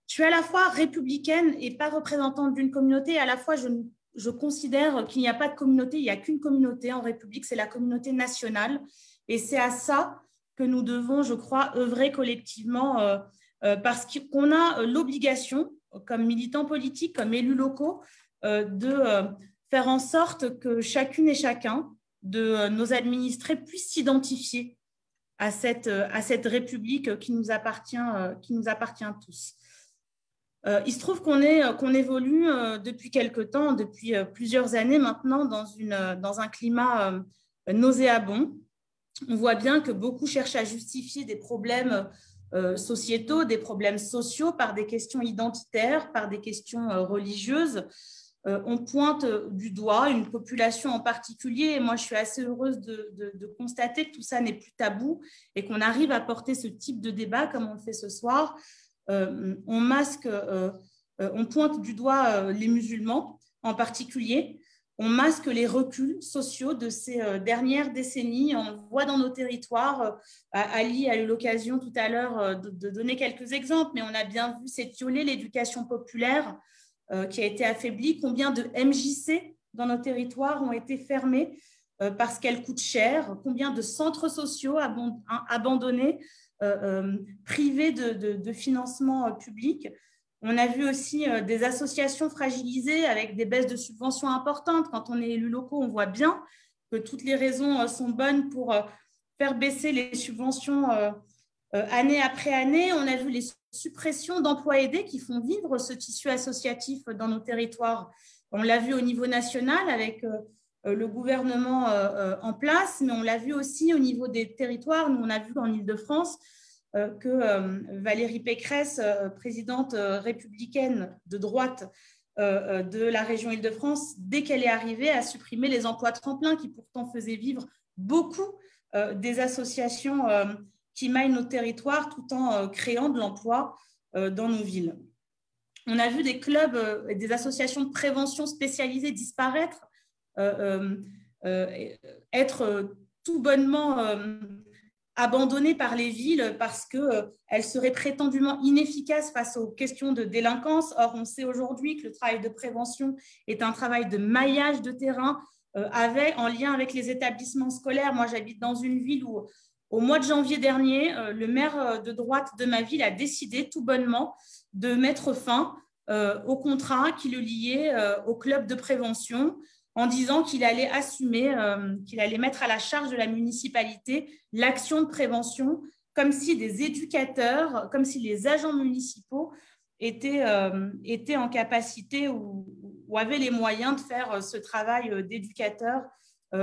[SPEAKER 9] Je suis à la fois républicaine et pas représentante d'une communauté. À la fois, je considère qu'il n'y a pas de communauté, il n'y a qu'une communauté en République, c'est la communauté nationale. Et c'est à ça que nous devons, je crois, œuvrer collectivement parce qu'on a l'obligation, comme militants politiques, comme élus locaux, de faire en sorte que chacune et chacun de nos administrés puissent s'identifier à cette République qui nous appartient tous. Il se trouve qu'on évolue depuis quelque temps, depuis plusieurs années maintenant, dans un climat nauséabond. On voit bien que beaucoup cherchent à justifier des problèmes sociétaux, des problèmes sociaux par des questions identitaires, par des questions religieuses. On pointe du doigt une population en particulier. Et moi, je suis assez heureuse de constater que tout ça n'est plus tabou et qu'on arrive à porter ce type de débat comme on le fait ce soir. On pointe du doigt les musulmans en particulier. On masque les reculs sociaux de ces dernières décennies. On le voit dans nos territoires. Ali a eu l'occasion tout à l'heure de donner quelques exemples, mais on a bien vu s'étioler l'éducation populaire qui a été affaiblie. Combien de MJC dans nos territoires ont été fermés parce qu'elles coûtent cher? Combien de centres sociaux abandonnés, privés de financement public? On a vu aussi des associations fragilisées avec des baisses de subventions importantes. Quand on est élu local, on voit bien que toutes les raisons sont bonnes pour faire baisser les subventions année après année. On a vu les suppressions d'emplois aidés qui font vivre ce tissu associatif dans nos territoires. On l'a vu au niveau national avec le gouvernement en place, mais on l'a vu aussi au niveau des territoires. Nous, on a vu en Île-de-France que Valérie Pécresse, présidente républicaine de droite de la région Île-de-France, dès qu'elle est arrivée, a supprimé les emplois tremplins qui pourtant faisaient vivre beaucoup des associations qui maillent nos territoires tout en créant de l'emploi dans nos villes. On a vu des clubs et des associations de prévention spécialisées disparaître, être tout bonnement abandonnées par les villes parce qu'elles seraient prétendument inefficaces face aux questions de délinquance. Or, on sait aujourd'hui que le travail de prévention est un travail de maillage de terrain en lien avec les établissements scolaires. Moi, j'habite dans une ville où, au mois de janvier dernier, le maire de droite de ma ville a décidé tout bonnement de mettre fin au contrat qui le liait au club de prévention, en disant qu'il allait assumer, qu'il allait mettre à la charge de la municipalité l'action de prévention, comme si des éducateurs, comme si les agents municipaux étaient en capacité ou avaient les moyens de faire ce travail d'éducateur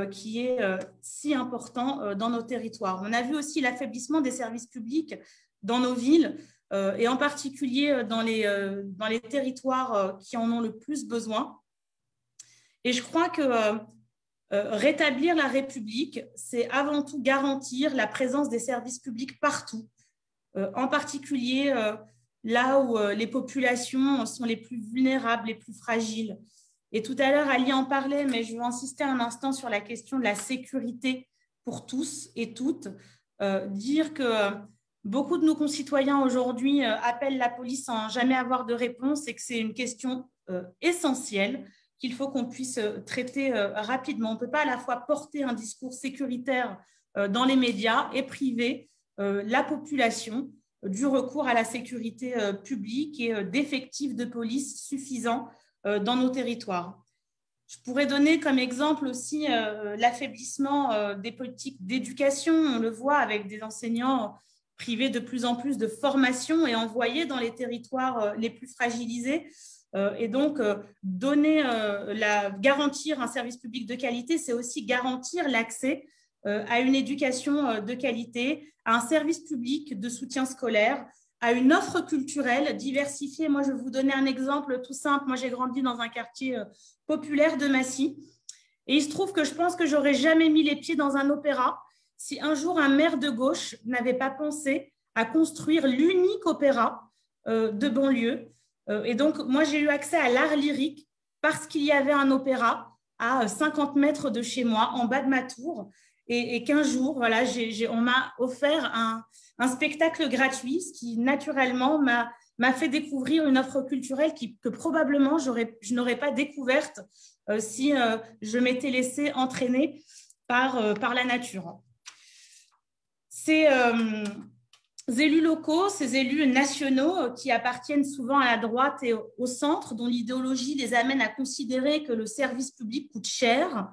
[SPEAKER 9] qui est si important dans nos territoires. On a vu aussi l'affaiblissement des services publics dans nos villes et en particulier dans les territoires qui en ont le plus besoin. Et je crois que rétablir la République, c'est avant tout garantir la présence des services publics partout, en particulier là où les populations sont les plus vulnérables, les plus fragiles. Et tout à l'heure, Ali en parlait, mais je veux insister un instant sur la question de la sécurité pour tous et toutes. Dire que beaucoup de nos concitoyens aujourd'hui appellent la police sans jamais avoir de réponse et que c'est une question essentielle qu'il faut qu'on puisse traiter rapidement. On ne peut pas à la fois porter un discours sécuritaire dans les médias et priver la population du recours à la sécurité publique et d'effectifs de police suffisants dans nos territoires. Je pourrais donner comme exemple aussi l'affaiblissement des politiques d'éducation. On le voit avec des enseignants privés de plus en plus de formation et envoyés dans les territoires les plus fragilisés. Et donc, garantir un service public de qualité, c'est aussi garantir l'accès à une éducation de qualité, à un service public de soutien scolaire, à une offre culturelle diversifiée. Moi, je vais vous donner un exemple tout simple. Moi, j'ai grandi dans un quartier populaire de Massy. Et il se trouve que je pense que j'aurais jamais mis les pieds dans un opéra si un jour un maire de gauche n'avait pas pensé à construire l'unique opéra de banlieue. Et donc, moi, j'ai eu accès à l'art lyrique parce qu'il y avait un opéra à 50 mètres de chez moi, en bas de ma tour. Et qu'un jour, voilà, on m'a offert un spectacle gratuit, ce qui naturellement m'a fait découvrir une offre culturelle que probablement je n'aurais pas découverte si je m'étais laissée entraîner par la nature. Ces élus locaux, ces élus nationaux qui appartiennent souvent à la droite et au centre, dont l'idéologie les amène à considérer que le service public coûte cher,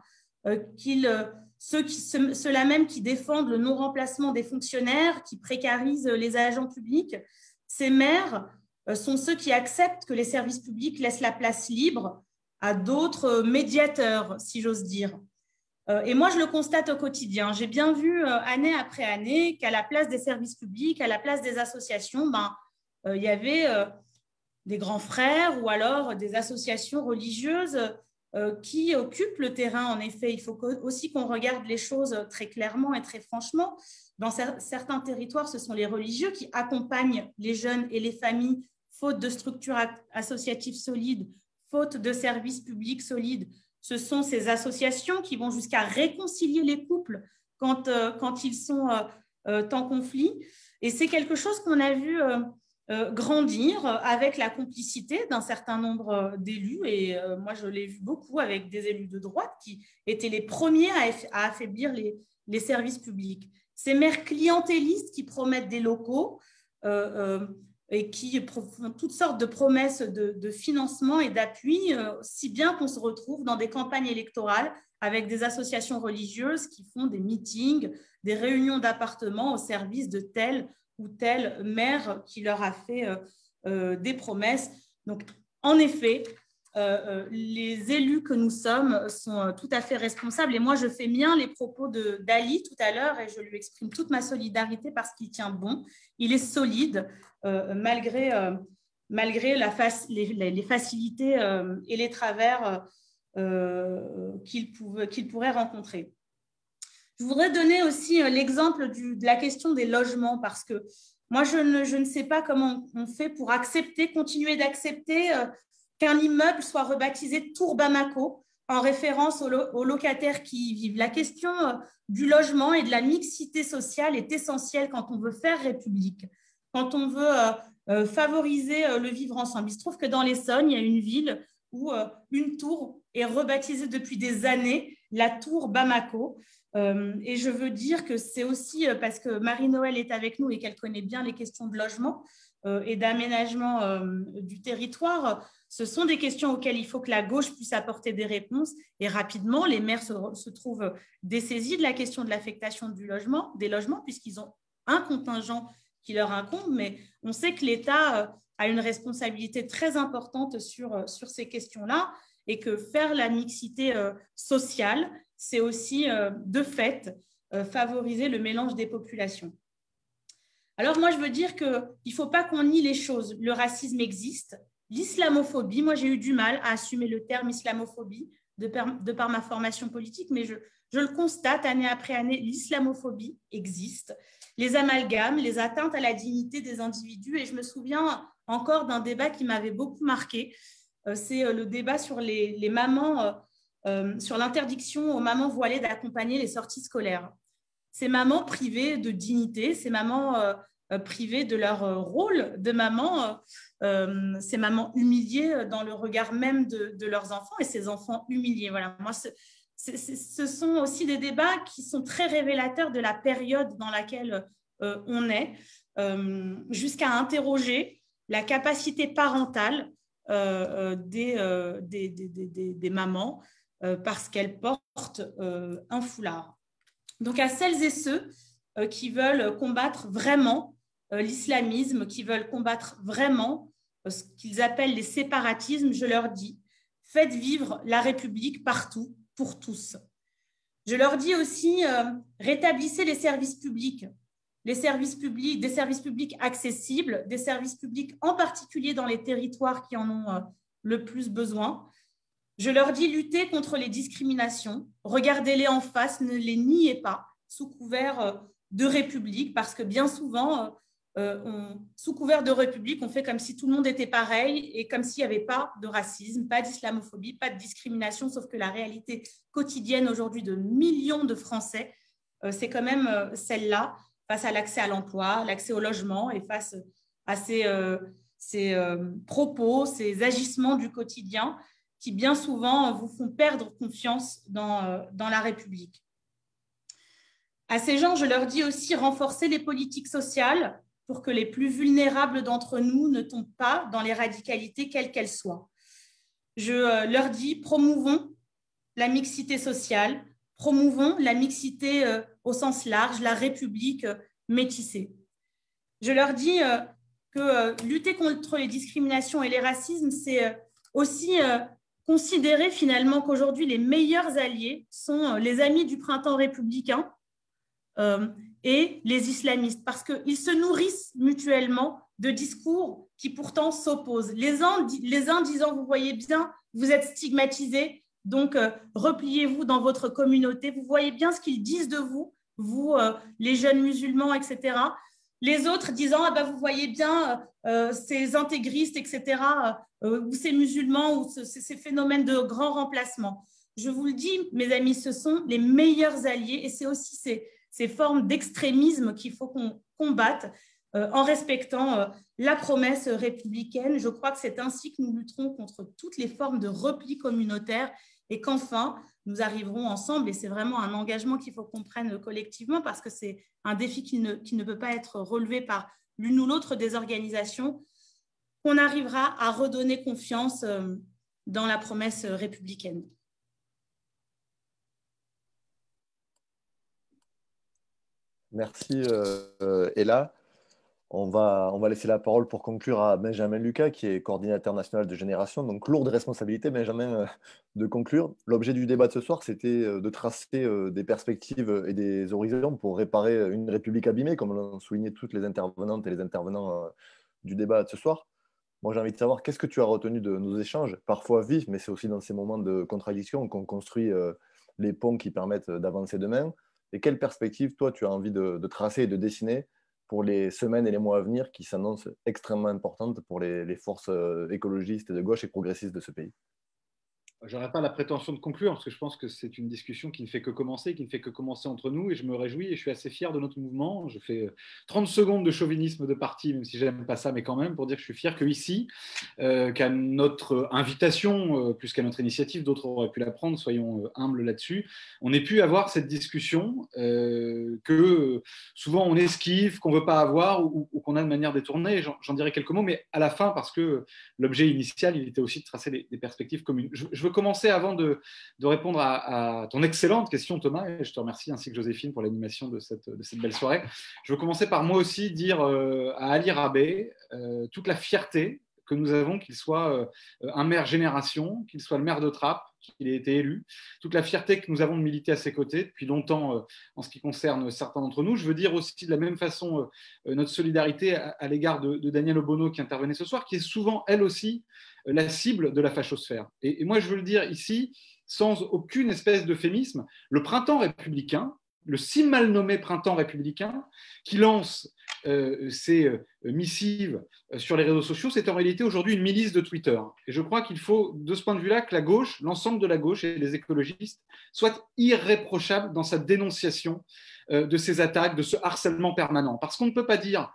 [SPEAKER 9] ceux-là même qui défendent le non-remplacement des fonctionnaires, qui précarisent les agents publics, ces maires sont ceux qui acceptent que les services publics laissent la place libre à d'autres médiateurs, si j'ose dire. Et moi, je le constate au quotidien. J'ai bien vu année après année qu'à la place des services publics, à la place des associations, il y avait des grands frères ou alors des associations religieuses qui occupent le terrain. En effet, il faut aussi qu'on regarde les choses très clairement et très franchement. Dans certains territoires, ce sont les religieux qui accompagnent les jeunes et les familles, faute de structures associatives solides, faute de services publics solides. Ce sont ces associations qui vont jusqu'à réconcilier les couples quand ils sont en conflit. Et c'est quelque chose qu'on a vu grandir avec la complicité d'un certain nombre d'élus. Et moi, je l'ai vu beaucoup avec des élus de droite qui étaient les premiers à affaiblir les services publics. Ces maires clientélistes qui promettent des locaux et qui font toutes sortes de promesses de financement et d'appui, si bien qu'on se retrouve dans des campagnes électorales avec des associations religieuses qui font des meetings, des réunions d'appartements au service de tel ou tel maire qui leur a fait des promesses. Donc, en effet, les élus que nous sommes sont tout à fait responsables. Et moi, je fais mien les propos d'Ali tout à l'heure et je lui exprime toute ma solidarité parce qu'il tient bon. Il est solide malgré les facilités et les travers qu'il pourrait rencontrer. Je voudrais donner aussi l'exemple de la question des logements parce que moi, je ne sais pas comment on fait pour continuer d'accepter qu'un immeuble soit rebaptisé Tour Bamako en référence aux locataires qui y vivent. La question du logement et de la mixité sociale est essentielle quand on veut faire République, quand on veut favoriser le vivre ensemble. Il se trouve que dans l'Essonne, il y a une ville où une tour est rebaptisée depuis des années, la Tour Bamako. Et je veux dire que c'est aussi parce que Marie-Noëlle est avec nous et qu'elle connaît bien les questions de logement et d'aménagement du territoire. Ce sont des questions auxquelles il faut que la gauche puisse apporter des réponses et rapidement, les maires se trouvent dessaisis de la question de l'affectation des logements puisqu'ils ont un contingent qui leur incombe, mais on sait que l'État a une responsabilité très importante sur ces questions-là et que faire la mixité sociale, c'est aussi de fait favoriser le mélange des populations. Alors moi, je veux dire qu'il ne faut pas qu'on nie les choses. Le racisme existe. L'islamophobie, moi j'ai eu du mal à assumer le terme islamophobie de par ma formation politique, mais je le constate année après année, l'islamophobie existe. Les amalgames, les atteintes à la dignité des individus, et je me souviens encore d'un débat qui m'avait beaucoup marqué, c'est le débat sur les mamans, sur l'interdiction aux mamans voilées d'accompagner les sorties scolaires. Ces mamans privées de dignité, ces mamans privées de leur rôle de maman, ces mamans humiliées dans le regard même de leurs enfants et ces enfants humiliés. Voilà, moi, ce sont aussi des débats qui sont très révélateurs de la période dans laquelle on est, jusqu'à interroger la capacité parentale des mamans parce qu'elles portent un foulard. Donc, à celles et ceux qui veulent combattre vraiment l'islamisme, qui veulent combattre vraiment ce qu'ils appellent les séparatismes, je leur dis, faites vivre la République partout, pour tous. Je leur dis aussi, rétablissez les services publics. des services publics accessibles, des services publics en particulier dans les territoires qui en ont le plus besoin. Je leur dis lutter contre les discriminations, regardez-les en face, ne les niez pas, sous couvert de République, parce que bien souvent, sous couvert de République, on fait comme si tout le monde était pareil et comme s'il n'y avait pas de racisme, pas d'islamophobie, pas de discrimination, sauf que la réalité quotidienne aujourd'hui de millions de Français, c'est quand même celle-là, face à l'accès à l'emploi, l'accès au logement et face à ces propos, ces agissements du quotidien qui bien souvent vous font perdre confiance dans la République. À ces gens, je leur dis aussi renforcer les politiques sociales pour que les plus vulnérables d'entre nous ne tombent pas dans les radicalités, quelles qu'elles soient. Je leur dis promouvons la mixité sociale, promouvons la mixité au sens large, la République métissée. Je leur dis que lutter contre les discriminations et les racismes, c'est aussi considérer finalement qu'aujourd'hui, les meilleurs alliés sont les amis du printemps républicain et les islamistes, parce qu'ils se nourrissent mutuellement de discours qui pourtant s'opposent. Les uns disant, vous voyez bien, vous êtes stigmatisés, donc repliez-vous dans votre communauté, vous voyez bien ce qu'ils disent de vous, vous, les jeunes musulmans, etc. Les autres disant, ah ben, vous voyez bien ces intégristes, etc., ou ces musulmans, ou ces phénomènes de grand remplacement. Je vous le dis, mes amis, ce sont les meilleurs alliés et c'est aussi ces formes d'extrémisme qu'il faut qu'on combatte en respectant la promesse républicaine. Je crois que c'est ainsi que nous lutterons contre toutes les formes de repli communautaire et qu'enfin, nous arriverons ensemble, et c'est vraiment un engagement qu'il faut qu'on prenne collectivement parce que c'est un défi qui ne peut pas être relevé par l'une ou l'autre des organisations, qu'on arrivera à redonner confiance dans la promesse républicaine.
[SPEAKER 2] Merci Ella. On va laisser la parole pour conclure à Benjamin Lucas, qui est coordinateur national de Génération. Donc, lourde responsabilité, Benjamin, de conclure. L'objet du débat de ce soir, c'était de tracer des perspectives et des horizons pour réparer une République abîmée, comme l'ont souligné toutes les intervenantes et les intervenants du débat de ce soir. Moi, j'ai envie de savoir, qu'est-ce que tu as retenu de nos échanges, parfois vifs, mais c'est aussi dans ces moments de contradiction qu'on construit les ponts qui permettent d'avancer demain. Et quelles perspectives, toi, tu as envie de tracer et de dessiner pour les semaines et les mois à venir qui s'annoncent extrêmement importantes pour les forces écologistes de gauche et progressistes de ce pays?
[SPEAKER 10] Je n'aurais pas la prétention de conclure parce que je pense que c'est une discussion qui ne fait que commencer, entre nous et je me réjouis et je suis assez fier de notre mouvement. Je fais 30 secondes de chauvinisme de parti, même si je n'aime pas ça, mais quand même, pour dire que je suis fier qu'ici, qu'à notre invitation, plus qu'à notre initiative, d'autres auraient pu la prendre, soyons humbles là-dessus, on ait pu avoir cette discussion que souvent on esquive, qu'on ne veut pas avoir ou qu'on a de manière détournée. J'en dirai quelques mots, mais à la fin, parce que l'objet initial, il était aussi de tracer des perspectives communes. Je veux commencer avant de répondre à ton excellente question, Thomas, et je te remercie ainsi que Joséphine pour l'animation de cette belle soirée. Je veux commencer par moi aussi dire à Ali Rabeh toute la fierté que nous avons qu'il soit un maire Génération, qu'il soit le maire de Trappes, qu'il ait été élu, toute la fierté que nous avons de militer à ses côtés depuis longtemps en ce qui concerne certains d'entre nous. Je veux dire aussi de la même façon notre solidarité à l'égard de Danielle Obono qui intervenait ce soir, qui est souvent, elle aussi, la cible de la fachosphère. Et moi, je veux le dire ici, sans aucune espèce d'euphémisme, le printemps républicain, le si mal nommé printemps républicain, qui lance ces missives sur les réseaux sociaux, c'est en réalité aujourd'hui une milice de Twitter. Et je crois qu'il faut, de ce point de vue-là, que la gauche, l'ensemble de la gauche et les écologistes soient irréprochables dans sa dénonciation de ces attaques, de ce harcèlement permanent. Parce qu'on ne peut pas dire,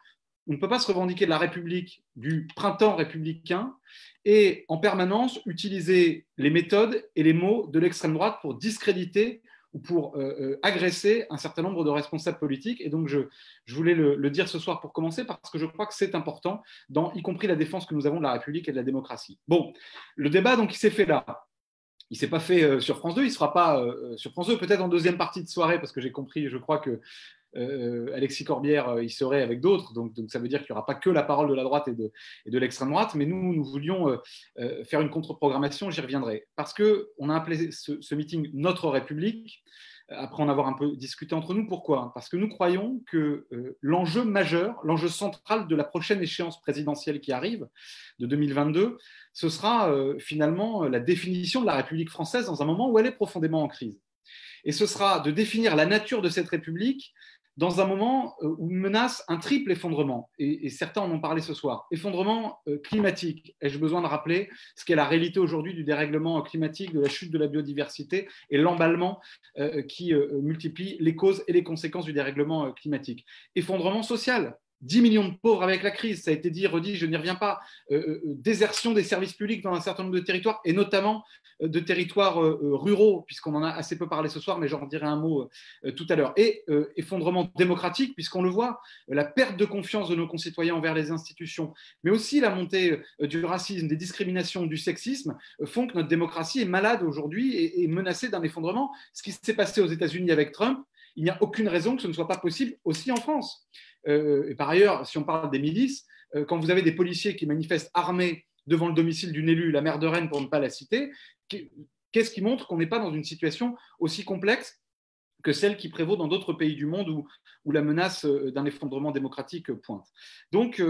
[SPEAKER 10] on ne peut pas se revendiquer de la République, du printemps républicain, et en permanence utiliser les méthodes et les mots de l'extrême droite pour discréditer ou pour agresser un certain nombre de responsables politiques. Et donc, je voulais le dire ce soir pour commencer, parce que je crois que c'est important, y compris la défense que nous avons de la République et de la démocratie. Bon, le débat, donc, il s'est fait là. Il ne s'est pas fait sur France 2, il ne sera pas sur France 2, peut-être en deuxième partie de soirée, parce que j'ai compris, je crois que Alexis Corbière y serait avec d'autres, donc ça veut dire qu'il n'y aura pas que la parole de la droite et de l'extrême droite, mais nous voulions faire une contre-programmation, j'y reviendrai, parce qu'on a appelé ce meeting Notre République, après en avoir un peu discuté entre nous. Pourquoi? Parce que nous croyons que l'enjeu majeur, l'enjeu central de la prochaine échéance présidentielle qui arrive, de 2022, ce sera finalement la définition de la République française dans un moment où elle est profondément en crise. Et ce sera de définir la nature de cette République dans un moment où menace un triple effondrement, et certains en ont parlé ce soir. Effondrement climatique. Ai-je besoin de rappeler ce qu'est la réalité aujourd'hui du dérèglement climatique, de la chute de la biodiversité et l'emballement qui multiplie les causes et les conséquences du dérèglement climatique. Effondrement social. 10 millions de pauvres avec la crise, ça a été dit, redit, je n'y reviens pas. Désertion des services publics dans un certain nombre de territoires, et notamment de territoires ruraux, puisqu'on en a assez peu parlé ce soir, mais j'en dirai un mot tout à l'heure. Et effondrement démocratique, puisqu'on le voit, la perte de confiance de nos concitoyens envers les institutions, mais aussi la montée du racisme, des discriminations, du sexisme, font que notre démocratie est malade aujourd'hui et menacée d'un effondrement. Ce qui s'est passé aux États-Unis avec Trump, il n'y a aucune raison que ce ne soit pas possible aussi en France. Et par ailleurs, si on parle des milices, quand vous avez des policiers qui manifestent armés devant le domicile d'une élue, la maire de Rennes pour ne pas la citer, qu'est-ce qui montre qu'on n'est pas dans une situation aussi complexe que celle qui prévaut dans d'autres pays du monde où la menace d'un effondrement démocratique pointe. Donc,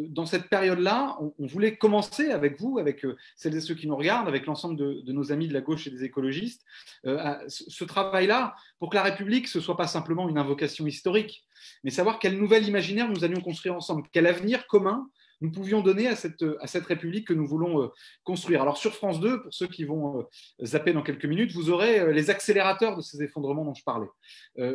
[SPEAKER 10] dans cette période-là, on voulait commencer avec vous, avec celles et ceux qui nous regardent, avec l'ensemble de nos amis de la gauche et des écologistes, ce travail-là pour que la République, ce ne soit pas simplement une invocation historique, mais savoir quel nouvel imaginaire nous allions construire ensemble, quel avenir commun nous pouvions donner à cette République que nous voulons construire. Alors sur France 2, pour ceux qui vont zapper dans quelques minutes, vous aurez les accélérateurs de ces effondrements dont je parlais.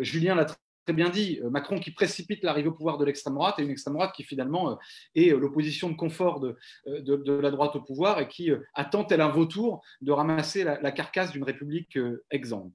[SPEAKER 10] Julien l'a très bien dit, Macron qui précipite l'arrivée au pouvoir de l'extrême droite, et une extrême droite qui finalement est l'opposition de confort de la droite au pouvoir, et qui attend tel un vautour de ramasser la carcasse d'une République exsangue.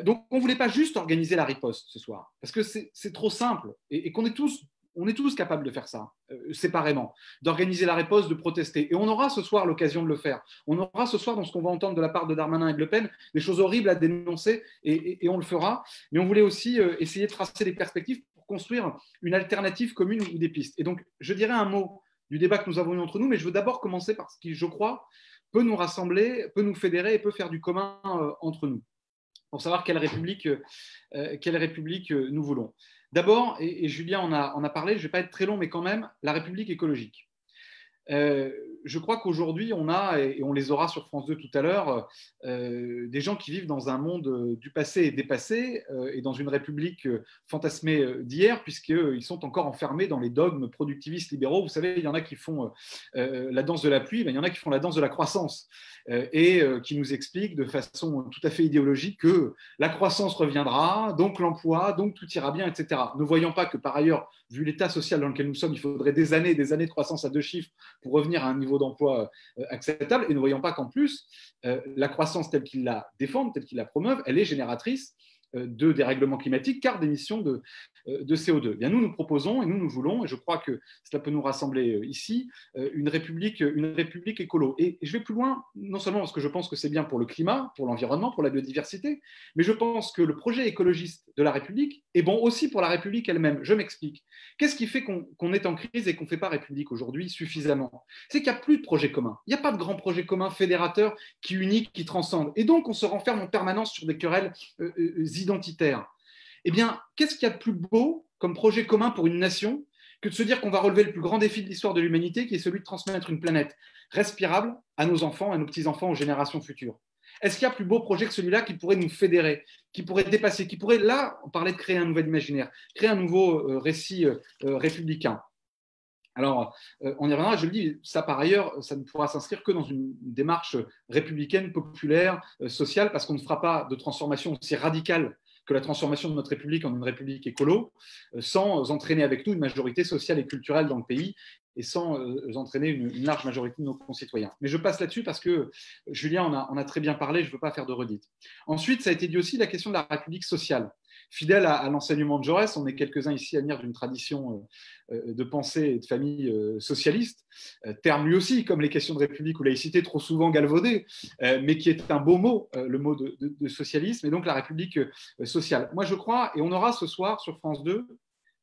[SPEAKER 10] Donc on ne voulait pas juste organiser la riposte ce soir, parce que c'est trop simple, et qu'on est tous capables de faire ça, séparément, d'organiser la riposte, de protester. Et on aura ce soir l'occasion de le faire. On aura ce soir, dans ce qu'on va entendre de la part de Darmanin et de Le Pen, des choses horribles à dénoncer, et on le fera. Mais on voulait aussi essayer de tracer des perspectives pour construire une alternative commune ou des pistes. Et donc, je dirais un mot du débat que nous avons eu entre nous, mais je veux d'abord commencer par ce qui, je crois, peut nous rassembler, peut nous fédérer et peut faire du commun entre nous, pour savoir quelle République nous voulons. D'abord, et Julien en a parlé, je ne vais pas être très long, mais quand même, la République écologique. Je crois qu'aujourd'hui, on a, et on les aura sur France 2 tout à l'heure, des gens qui vivent dans un monde du passé et dépassé, et dans une République fantasmée d'hier, puisqu'ils sont encore enfermés dans les dogmes productivistes libéraux. Vous savez, il y en a qui font la danse de la pluie, mais il y en a qui font la danse de la croissance, et qui nous expliquent de façon tout à fait idéologique que la croissance reviendra, donc l'emploi, donc tout ira bien, etc. Ne voyant pas que par ailleurs, vu l'état social dans lequel nous sommes, il faudrait des années de croissance à 2 chiffres pour revenir à un niveau d'emploi acceptable, et ne voyant pas qu'en plus, la croissance telle qu'ils la défendent, telle qu'ils la promeuvent, elle est génératrice de dérèglement climatique, car d'émissions de CO2. Bien, nous proposons et nous voulons, et je crois que cela peut nous rassembler ici, une république écolo. Et je vais plus loin, non seulement parce que je pense que c'est bien pour le climat, pour l'environnement, pour la biodiversité, mais je pense que le projet écologiste de la République est bon aussi pour la République elle-même. Je m'explique. Qu'est-ce qui fait qu'on est en crise et qu'on ne fait pas République aujourd'hui suffisamment? C'est qu'il n'y a plus de projet commun. Il n'y a pas de grand projet commun fédérateur qui unit, qui transcende. Et donc, on se renferme en permanence sur des querelles identitaires. Eh bien, qu'est-ce qu'il y a de plus beau comme projet commun pour une nation que de se dire qu'on va relever le plus grand défi de l'histoire de l'humanité, qui est celui de transmettre une planète respirable à nos enfants, à nos petits-enfants, aux générations futures? Est-ce qu'il y a plus beau projet que celui-là qui pourrait nous fédérer, qui pourrait dépasser, qui pourrait, là, on parlait de créer un nouvel imaginaire, créer un nouveau récit républicain? Alors, on y reviendra, je le dis, ça par ailleurs, ça ne pourra s'inscrire que dans une démarche républicaine, populaire, sociale, parce qu'on ne fera pas de transformation aussi radicale que la transformation de notre République en une République écolo, sans entraîner avec nous une majorité sociale et culturelle dans le pays, et sans entraîner une large majorité de nos concitoyens. Mais je passe là-dessus parce que Julien en a très bien parlé, je ne veux pas faire de redite. Ensuite, ça a été dit aussi la question de la République sociale. Fidèle à l'enseignement de Jaurès, on est quelques-uns ici à venir d'une tradition de pensée et de famille socialiste, terme lui aussi, comme les questions de République ou laïcité, trop souvent galvaudé, mais qui est un beau mot, le mot de socialisme, et donc la République sociale. Moi, je crois, et on aura ce soir sur France 2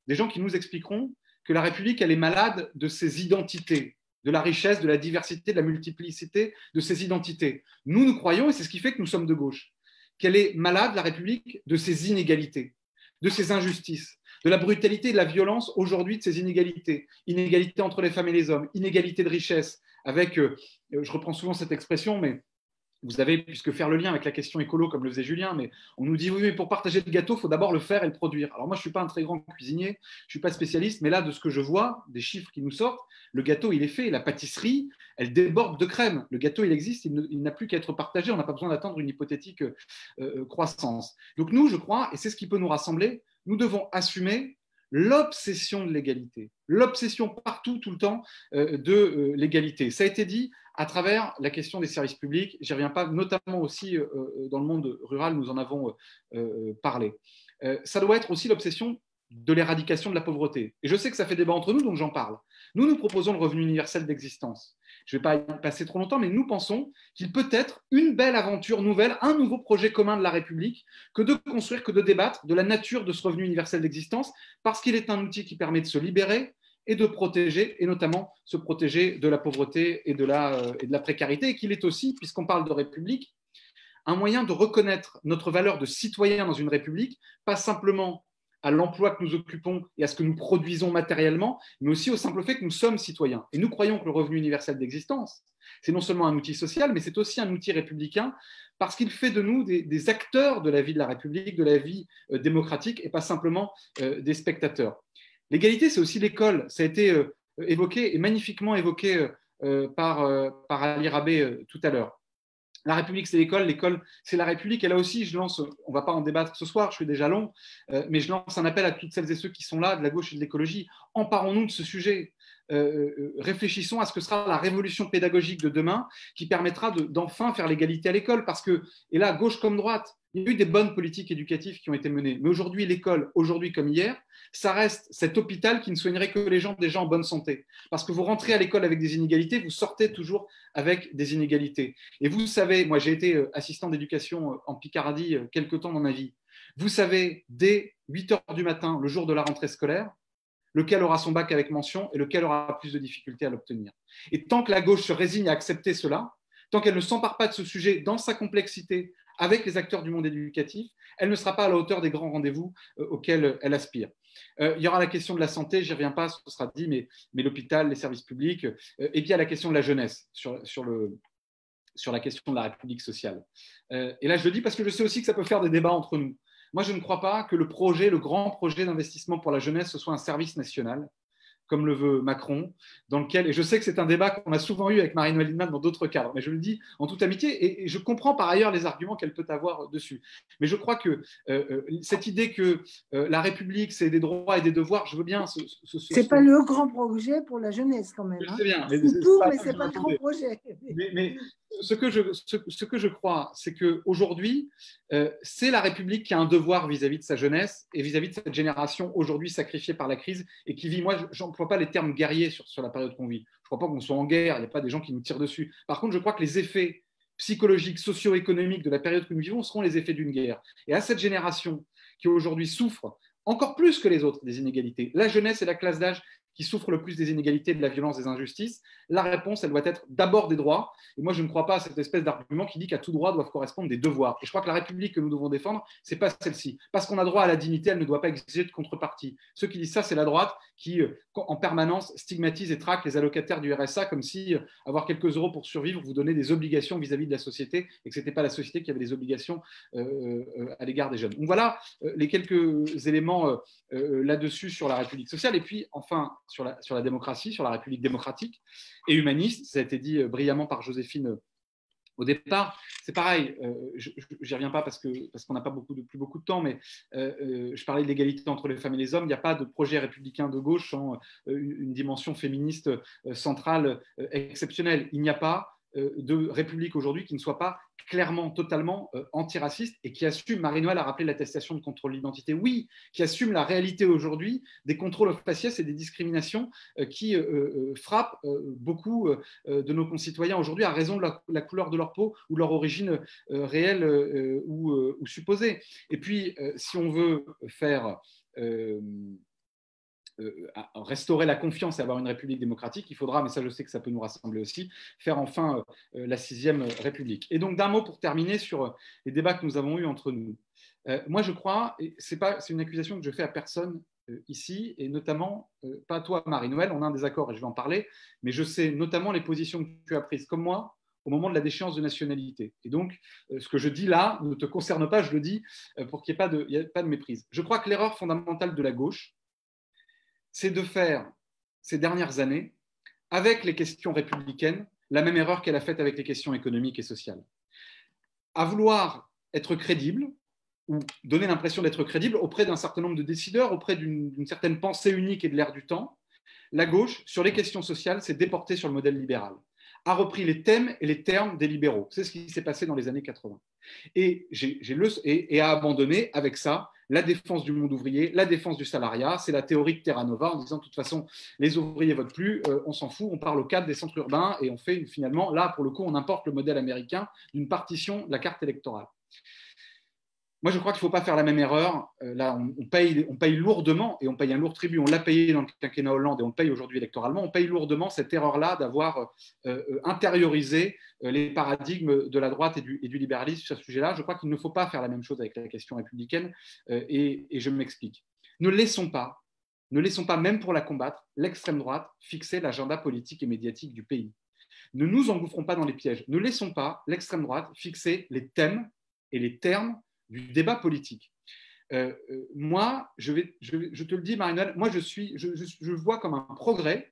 [SPEAKER 10] des gens qui nous expliqueront que la République, elle est malade de ses identités, de la richesse, de la diversité, de la multiplicité de ses identités. Nous croyons, et c'est ce qui fait que nous sommes de gauche, qu'elle est malade, la République, de ses inégalités, de ses injustices, de la brutalité et de la violence aujourd'hui de ces inégalités. Inégalités entre les femmes et les hommes, inégalités de richesse, avec, je reprends souvent cette expression, mais vous avez, puisque faire le lien avec la question écolo, comme le faisait Julien, mais on nous dit oui, mais pour partager le gâteau, il faut d'abord le faire et le produire. Alors moi, je ne suis pas un très grand cuisinier, je ne suis pas spécialiste, mais là, de ce que je vois, des chiffres qui nous sortent, le gâteau, il est fait. La pâtisserie, elle déborde de crème. Le gâteau, il existe, il n'a plus qu'à être partagé. On n'a pas besoin d'attendre une hypothétique croissance. Donc nous, je crois, et c'est ce qui peut nous rassembler, nous devons assumer l'obsession de l'égalité, l'obsession partout, tout le temps, de l'égalité. Ça a été dit à travers la question des services publics. J'y reviens pas, notamment aussi dans le monde rural, nous en avons parlé. Ça doit être aussi l'obsession de l'éradication de la pauvreté. Et je sais que ça fait débat entre nous, donc j'en parle. Nous proposons le revenu universel d'existence. Je ne vais pas y passer trop longtemps, mais nous pensons qu'il peut être une belle aventure nouvelle, un nouveau projet commun de la République, que de construire, que de débattre de la nature de ce revenu universel d'existence, parce qu'il est un outil qui permet de se libérer et de protéger, et notamment se protéger de la pauvreté et de la précarité, et qu'il est aussi, puisqu'on parle de République, un moyen de reconnaître notre valeur de citoyen dans une République, pas simplement à l'emploi que nous occupons et à ce que nous produisons matériellement, mais aussi au simple fait que nous sommes citoyens. Et nous croyons que le revenu universel d'existence, c'est non seulement un outil social, mais c'est aussi un outil républicain, parce qu'il fait de nous des acteurs de la vie de la République, de la vie démocratique, et pas simplement des spectateurs. L'égalité, c'est aussi l'école. Ça a été évoqué, et magnifiquement évoqué par Ali Rabé tout à l'heure. La République, c'est l'école, c'est la République. Et là aussi, je lance, on ne va pas en débattre ce soir, je suis déjà long, mais je lance un appel à toutes celles et ceux qui sont là, de la gauche et de l'écologie. Emparons-nous de ce sujet. Réfléchissons à ce que sera la révolution pédagogique de demain qui permettra d'enfin faire l'égalité à l'école. Parce que, et là, gauche comme droite, il y a eu des bonnes politiques éducatives qui ont été menées. Mais aujourd'hui, l'école, aujourd'hui comme hier, ça reste cet hôpital qui ne soignerait que les gens déjà en bonne santé. Parce que vous rentrez à l'école avec des inégalités, vous sortez toujours avec des inégalités. Et vous savez, moi j'ai été assistant d'éducation en Picardie quelques temps dans ma vie. Vous savez, dès 8 heures du matin, le jour de la rentrée scolaire, lequel aura son bac avec mention et lequel aura plus de difficultés à l'obtenir. Et tant que la gauche se résigne à accepter cela, tant qu'elle ne s'empare pas de ce sujet dans sa complexité avec les acteurs du monde éducatif, elle ne sera pas à la hauteur des grands rendez-vous auxquels elle aspire. Il y aura la question de la santé, j'y reviens pas, ce sera dit, mais l'hôpital, les services publics, et puis il y a la question de la jeunesse sur la question de la République sociale. Et là, je le dis parce que je sais aussi que ça peut faire des débats entre nous. Moi, je ne crois pas que le grand projet d'investissement pour la jeunesse, ce soit un service national, comme le veut Macron, dans lequel, et je sais que c'est un débat qu'on a souvent eu avec Marine Waldman dans d'autres cadres, mais je le dis en toute amitié, et je comprends par ailleurs les arguments qu'elle peut avoir dessus. Mais je crois que cette idée que la République, c'est des droits et des devoirs, je veux bien...
[SPEAKER 5] C'est pas le grand projet pour la jeunesse, quand même.
[SPEAKER 10] Je sais bien.
[SPEAKER 5] Mais c'est pas le grand projet.
[SPEAKER 10] Mais ce que je crois, c'est qu'aujourd'hui, c'est la République qui a un devoir vis-à-vis de sa jeunesse et vis-à-vis de cette génération aujourd'hui sacrifiée par la crise et qui vit, moi, je n'emploie pas les termes guerriers sur la période qu'on vit. Je ne crois pas qu'on soit en guerre, il n'y a pas des gens qui nous tirent dessus. Par contre, je crois que les effets psychologiques, socio-économiques de la période que nous vivons seront les effets d'une guerre. Et à cette génération qui aujourd'hui souffre encore plus que les autres des inégalités, la jeunesse et la classe d'âge qui souffrent le plus des inégalités, de la violence, des injustices, la réponse, elle doit être d'abord des droits. Et moi, je ne crois pas à cette espèce d'argument qui dit qu'à tout droit doivent correspondre des devoirs. Et je crois que la République que nous devons défendre, ce n'est pas celle-ci. Parce qu'on a droit à la dignité, elle ne doit pas exiger de contrepartie. Ceux qui disent ça, c'est la droite qui, en permanence, stigmatise et traque les allocataires du RSA comme si avoir quelques euros pour survivre vous donnait des obligations vis-à-vis de la société et que ce n'était pas la société qui avait des obligations à l'égard des jeunes. Donc voilà les quelques éléments là-dessus sur la République sociale. Et puis, enfin, sur la démocratie, sur la République démocratique et humaniste. Ça a été dit brillamment par Joséphine au départ. C'est pareil, je n'y reviens pas parce qu'on n'a pas plus beaucoup de temps, mais je parlais de l'égalité entre les femmes et les hommes. Il n'y a pas de projet républicain de gauche sans une dimension féministe centrale exceptionnelle. Il n'y a pas de République aujourd'hui qui ne soit pas clairement, totalement antiraciste et qui assume, Marie-Noëlle a rappelé l'attestation de contrôle d'identité, oui, qui assume la réalité aujourd'hui des contrôles faciès et des discriminations qui frappent beaucoup de nos concitoyens aujourd'hui à raison de la couleur de leur peau ou leur origine réelle ou supposée. Et puis, si on veut faire... restaurer la confiance et avoir une république démocratique, il faudra, mais ça je sais que ça peut nous rassembler aussi, faire enfin la 6e République. Et donc d'un mot pour terminer sur les débats que nous avons eus entre nous. Moi je crois, et c'est une accusation que je fais à personne ici, et notamment pas à toi Marie-Noëlle, on a un désaccord et je vais en parler, mais je sais notamment les positions que tu as prises comme moi au moment de la déchéance de nationalité. Et donc, ce que je dis là ne te concerne pas, je le dis pour qu'il n'y ait pas de méprise. Je crois que l'erreur fondamentale de la gauche, c'est de faire ces dernières années, avec les questions républicaines, la même erreur qu'elle a faite avec les questions économiques et sociales. À vouloir être crédible, ou donner l'impression d'être crédible auprès d'un certain nombre de décideurs, auprès d'une certaine pensée unique et de l'ère du temps, la gauche, sur les questions sociales, s'est déportée sur le modèle libéral, a repris les thèmes et les termes des libéraux. C'est ce qui s'est passé dans les années 80. Et a abandonné avec ça la défense du monde ouvrier, la défense du salariat. C'est la théorie de Terra Nova en disant de toute façon, les ouvriers votent plus, on s'en fout, on parle au cadre des centres urbains et on fait finalement, là pour le coup, on importe le modèle américain d'une partition de la carte électorale. Moi, je crois qu'il ne faut pas faire la même erreur. Là, on paye lourdement, et on paye un lourd tribut. On l'a payé dans le quinquennat Hollande et on le paye aujourd'hui électoralement. On paye lourdement cette erreur-là d'avoir intériorisé les paradigmes de la droite et du libéralisme sur ce sujet-là. Je crois qu'il ne faut pas faire la même chose avec la question républicaine, et je m'explique. Ne laissons pas, même pour la combattre, l'extrême droite fixer l'agenda politique et médiatique du pays. Ne nous engouffrons pas dans les pièges. Ne laissons pas l'extrême droite fixer les thèmes et les termes du débat politique. Moi, je te le dis, Marie-Noëlle, moi je vois comme un progrès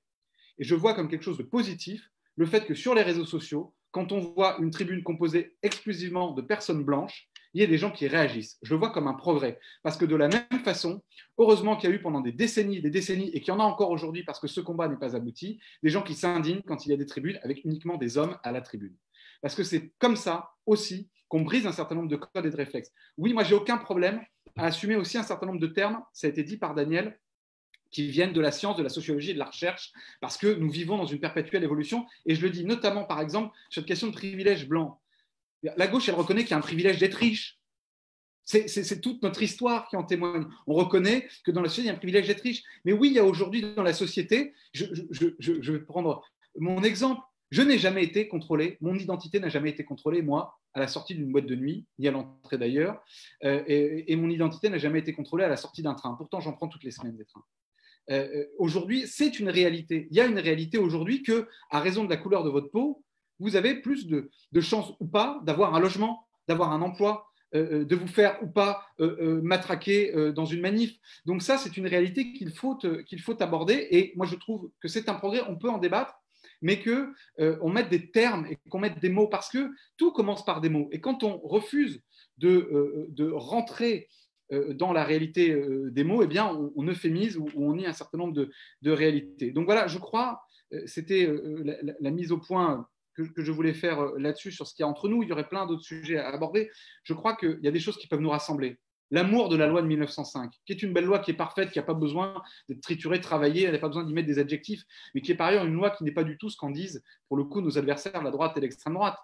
[SPEAKER 10] et je vois comme quelque chose de positif le fait que sur les réseaux sociaux, quand on voit une tribune composée exclusivement de personnes blanches, il y a des gens qui réagissent. Je le vois comme un progrès. Parce que de la même façon, heureusement qu'il y a eu pendant des décennies, et qu'il y en a encore aujourd'hui parce que ce combat n'est pas abouti, des gens qui s'indignent quand il y a des tribunes avec uniquement des hommes à la tribune. Parce que c'est comme ça aussi qu'on brise un certain nombre de codes et de réflexes. Oui, moi, j'ai aucun problème à assumer aussi un certain nombre de termes, ça a été dit par Daniel, qui viennent de la science, de la sociologie et de la recherche, parce que nous vivons dans une perpétuelle évolution. Et je le dis notamment, par exemple, sur cette question de privilège blanc. La gauche, elle reconnaît qu'il y a un privilège d'être riche. C'est toute notre histoire qui en témoigne. On reconnaît que dans la société, il y a un privilège d'être riche. Mais oui, il y a aujourd'hui dans la société, je vais prendre mon exemple, je n'ai jamais été contrôlé, mon identité n'a jamais été contrôlée, moi, à la sortie d'une boîte de nuit, ni à l'entrée d'ailleurs, et mon identité n'a jamais été contrôlée à la sortie d'un train. Pourtant, j'en prends toutes les semaines des trains. Aujourd'hui, c'est une réalité. Il y a une réalité aujourd'hui que, à raison de la couleur de votre peau, vous avez plus de chances ou pas d'avoir un logement, d'avoir un emploi, de vous faire ou pas matraquer dans une manif. Donc ça, c'est une réalité qu'il faut aborder. Et moi, je trouve que c'est un progrès, on peut en débattre, mais qu'on mette des termes et qu'on mette des mots, parce que tout commence par des mots. Et quand on refuse de rentrer dans la réalité des mots, eh bien, on euphémise ou on nie un certain nombre de réalités. Donc voilà, je crois, c'était la mise au point que je voulais faire là-dessus, sur ce qu'il y a entre nous. Il y aurait plein d'autres sujets à aborder. Je crois qu'il y a des choses qui peuvent nous rassembler. L'amour de la loi de 1905, qui est une belle loi, qui est parfaite, qui n'a pas besoin d'être triturée, travaillée, elle n'a pas besoin d'y mettre des adjectifs, mais qui est par ailleurs une loi qui n'est pas du tout ce qu'en disent, pour le coup, nos adversaires, la droite et l'extrême droite,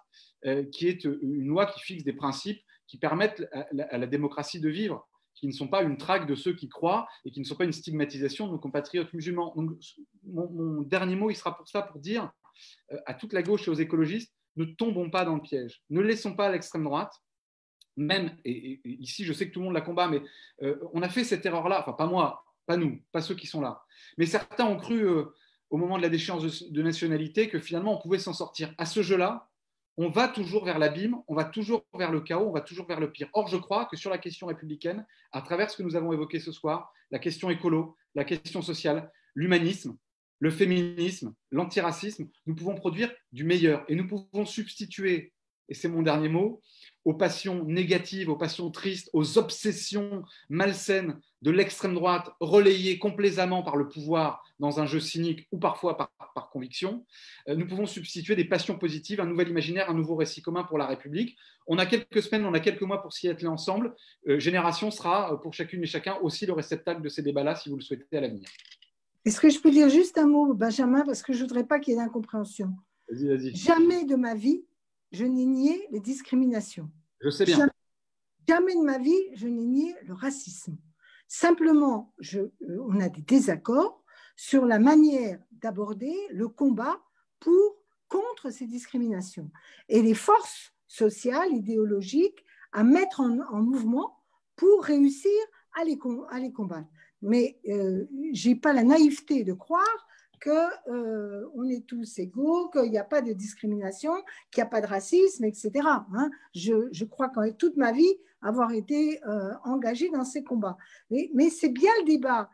[SPEAKER 10] qui est une loi qui fixe des principes qui permettent à la démocratie de vivre, qui ne sont pas une traque de ceux qui croient et qui ne sont pas une stigmatisation de nos compatriotes musulmans. Donc, mon dernier mot, il sera pour ça, pour dire à toute la gauche et aux écologistes, ne tombons pas dans le piège, ne laissons pas l'extrême droite, même, et ici je sais que tout le monde la combat, mais on a fait cette erreur-là, enfin pas moi, pas nous, pas ceux qui sont là, mais certains ont cru au moment de la déchéance de nationalité que finalement on pouvait s'en sortir. À ce jeu-là, on va toujours vers l'abîme, on va toujours vers le chaos, on va toujours vers le pire. Or, je crois que sur la question républicaine, à travers ce que nous avons évoqué ce soir, la question écolo, la question sociale, l'humanisme, le féminisme, l'antiracisme, nous pouvons produire du meilleur et nous pouvons substituer, et c'est mon dernier mot, aux passions négatives, aux passions tristes, aux obsessions malsaines de l'extrême droite, relayées complaisamment par le pouvoir dans un jeu cynique ou parfois par conviction. Nous pouvons substituer des passions positives, un nouvel imaginaire, un nouveau récit commun pour la République. On a quelques semaines, on a quelques mois pour s'y atteler ensemble. Génération sera pour chacune et chacun aussi le réceptacle de ces débats-là, si vous le souhaitez, à l'avenir.
[SPEAKER 5] Est-ce que je peux dire juste un mot, Benjamin, parce que je ne voudrais pas qu'il y ait d'incompréhension.
[SPEAKER 10] Vas-y.
[SPEAKER 5] Jamais de ma vie, je n'ai nié les discriminations.
[SPEAKER 10] Je sais bien.
[SPEAKER 5] Jamais de ma vie, je n'ai nié le racisme. Simplement, on a des désaccords sur la manière d'aborder le combat contre ces discriminations et les forces sociales, idéologiques à mettre en mouvement pour réussir à les combattre. Mais je n'ai pas la naïveté de croire qu'on est tous égaux, qu'il n'y a pas de discrimination, qu'il n'y a pas de racisme, etc. Hein. Je crois qu'en toute ma vie, avoir été engagée dans ces combats. Mais c'est bien le débat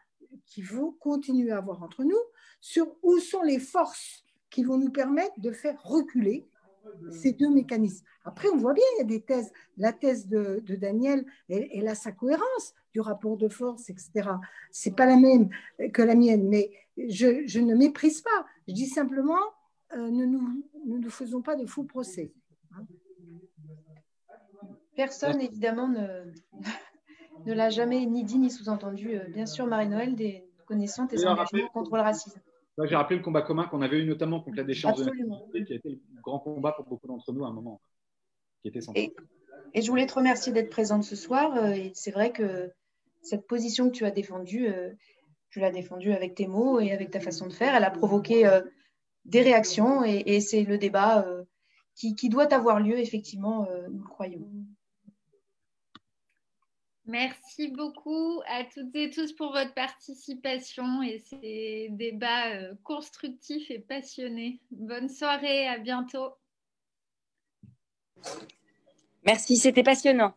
[SPEAKER 5] qu'il faut continuer à avoir entre nous sur où sont les forces qui vont nous permettre de faire reculer ces deux mécanismes. Après, on voit bien, il y a des thèses. La thèse de Daniel, elle a sa cohérence du rapport de force, etc. Ce n'est pas la même que la mienne, mais je ne méprise pas. Je dis simplement, nous ne faisons pas de faux procès.
[SPEAKER 4] Personne, évidemment, ne l'a jamais ni dit ni sous-entendu. Bien sûr, Marie-Noël, connaissant tes engagements contre le racisme.
[SPEAKER 10] J'ai rappelé le combat commun qu'on avait eu notamment contre la déchéance de
[SPEAKER 4] la
[SPEAKER 10] qui a été le grand combat pour beaucoup d'entre nous à un moment, qui était central.
[SPEAKER 4] Et je voulais te remercier d'être présente ce soir. Et c'est vrai que cette position que tu as défendue, tu l'as défendue avec tes mots et avec ta façon de faire. Elle a provoqué des réactions et c'est le débat qui doit avoir lieu, effectivement, nous le croyons.
[SPEAKER 3] Merci beaucoup à toutes et tous pour votre participation et ces débats constructifs et passionnés. Bonne soirée, à bientôt.
[SPEAKER 11] Merci, c'était passionnant.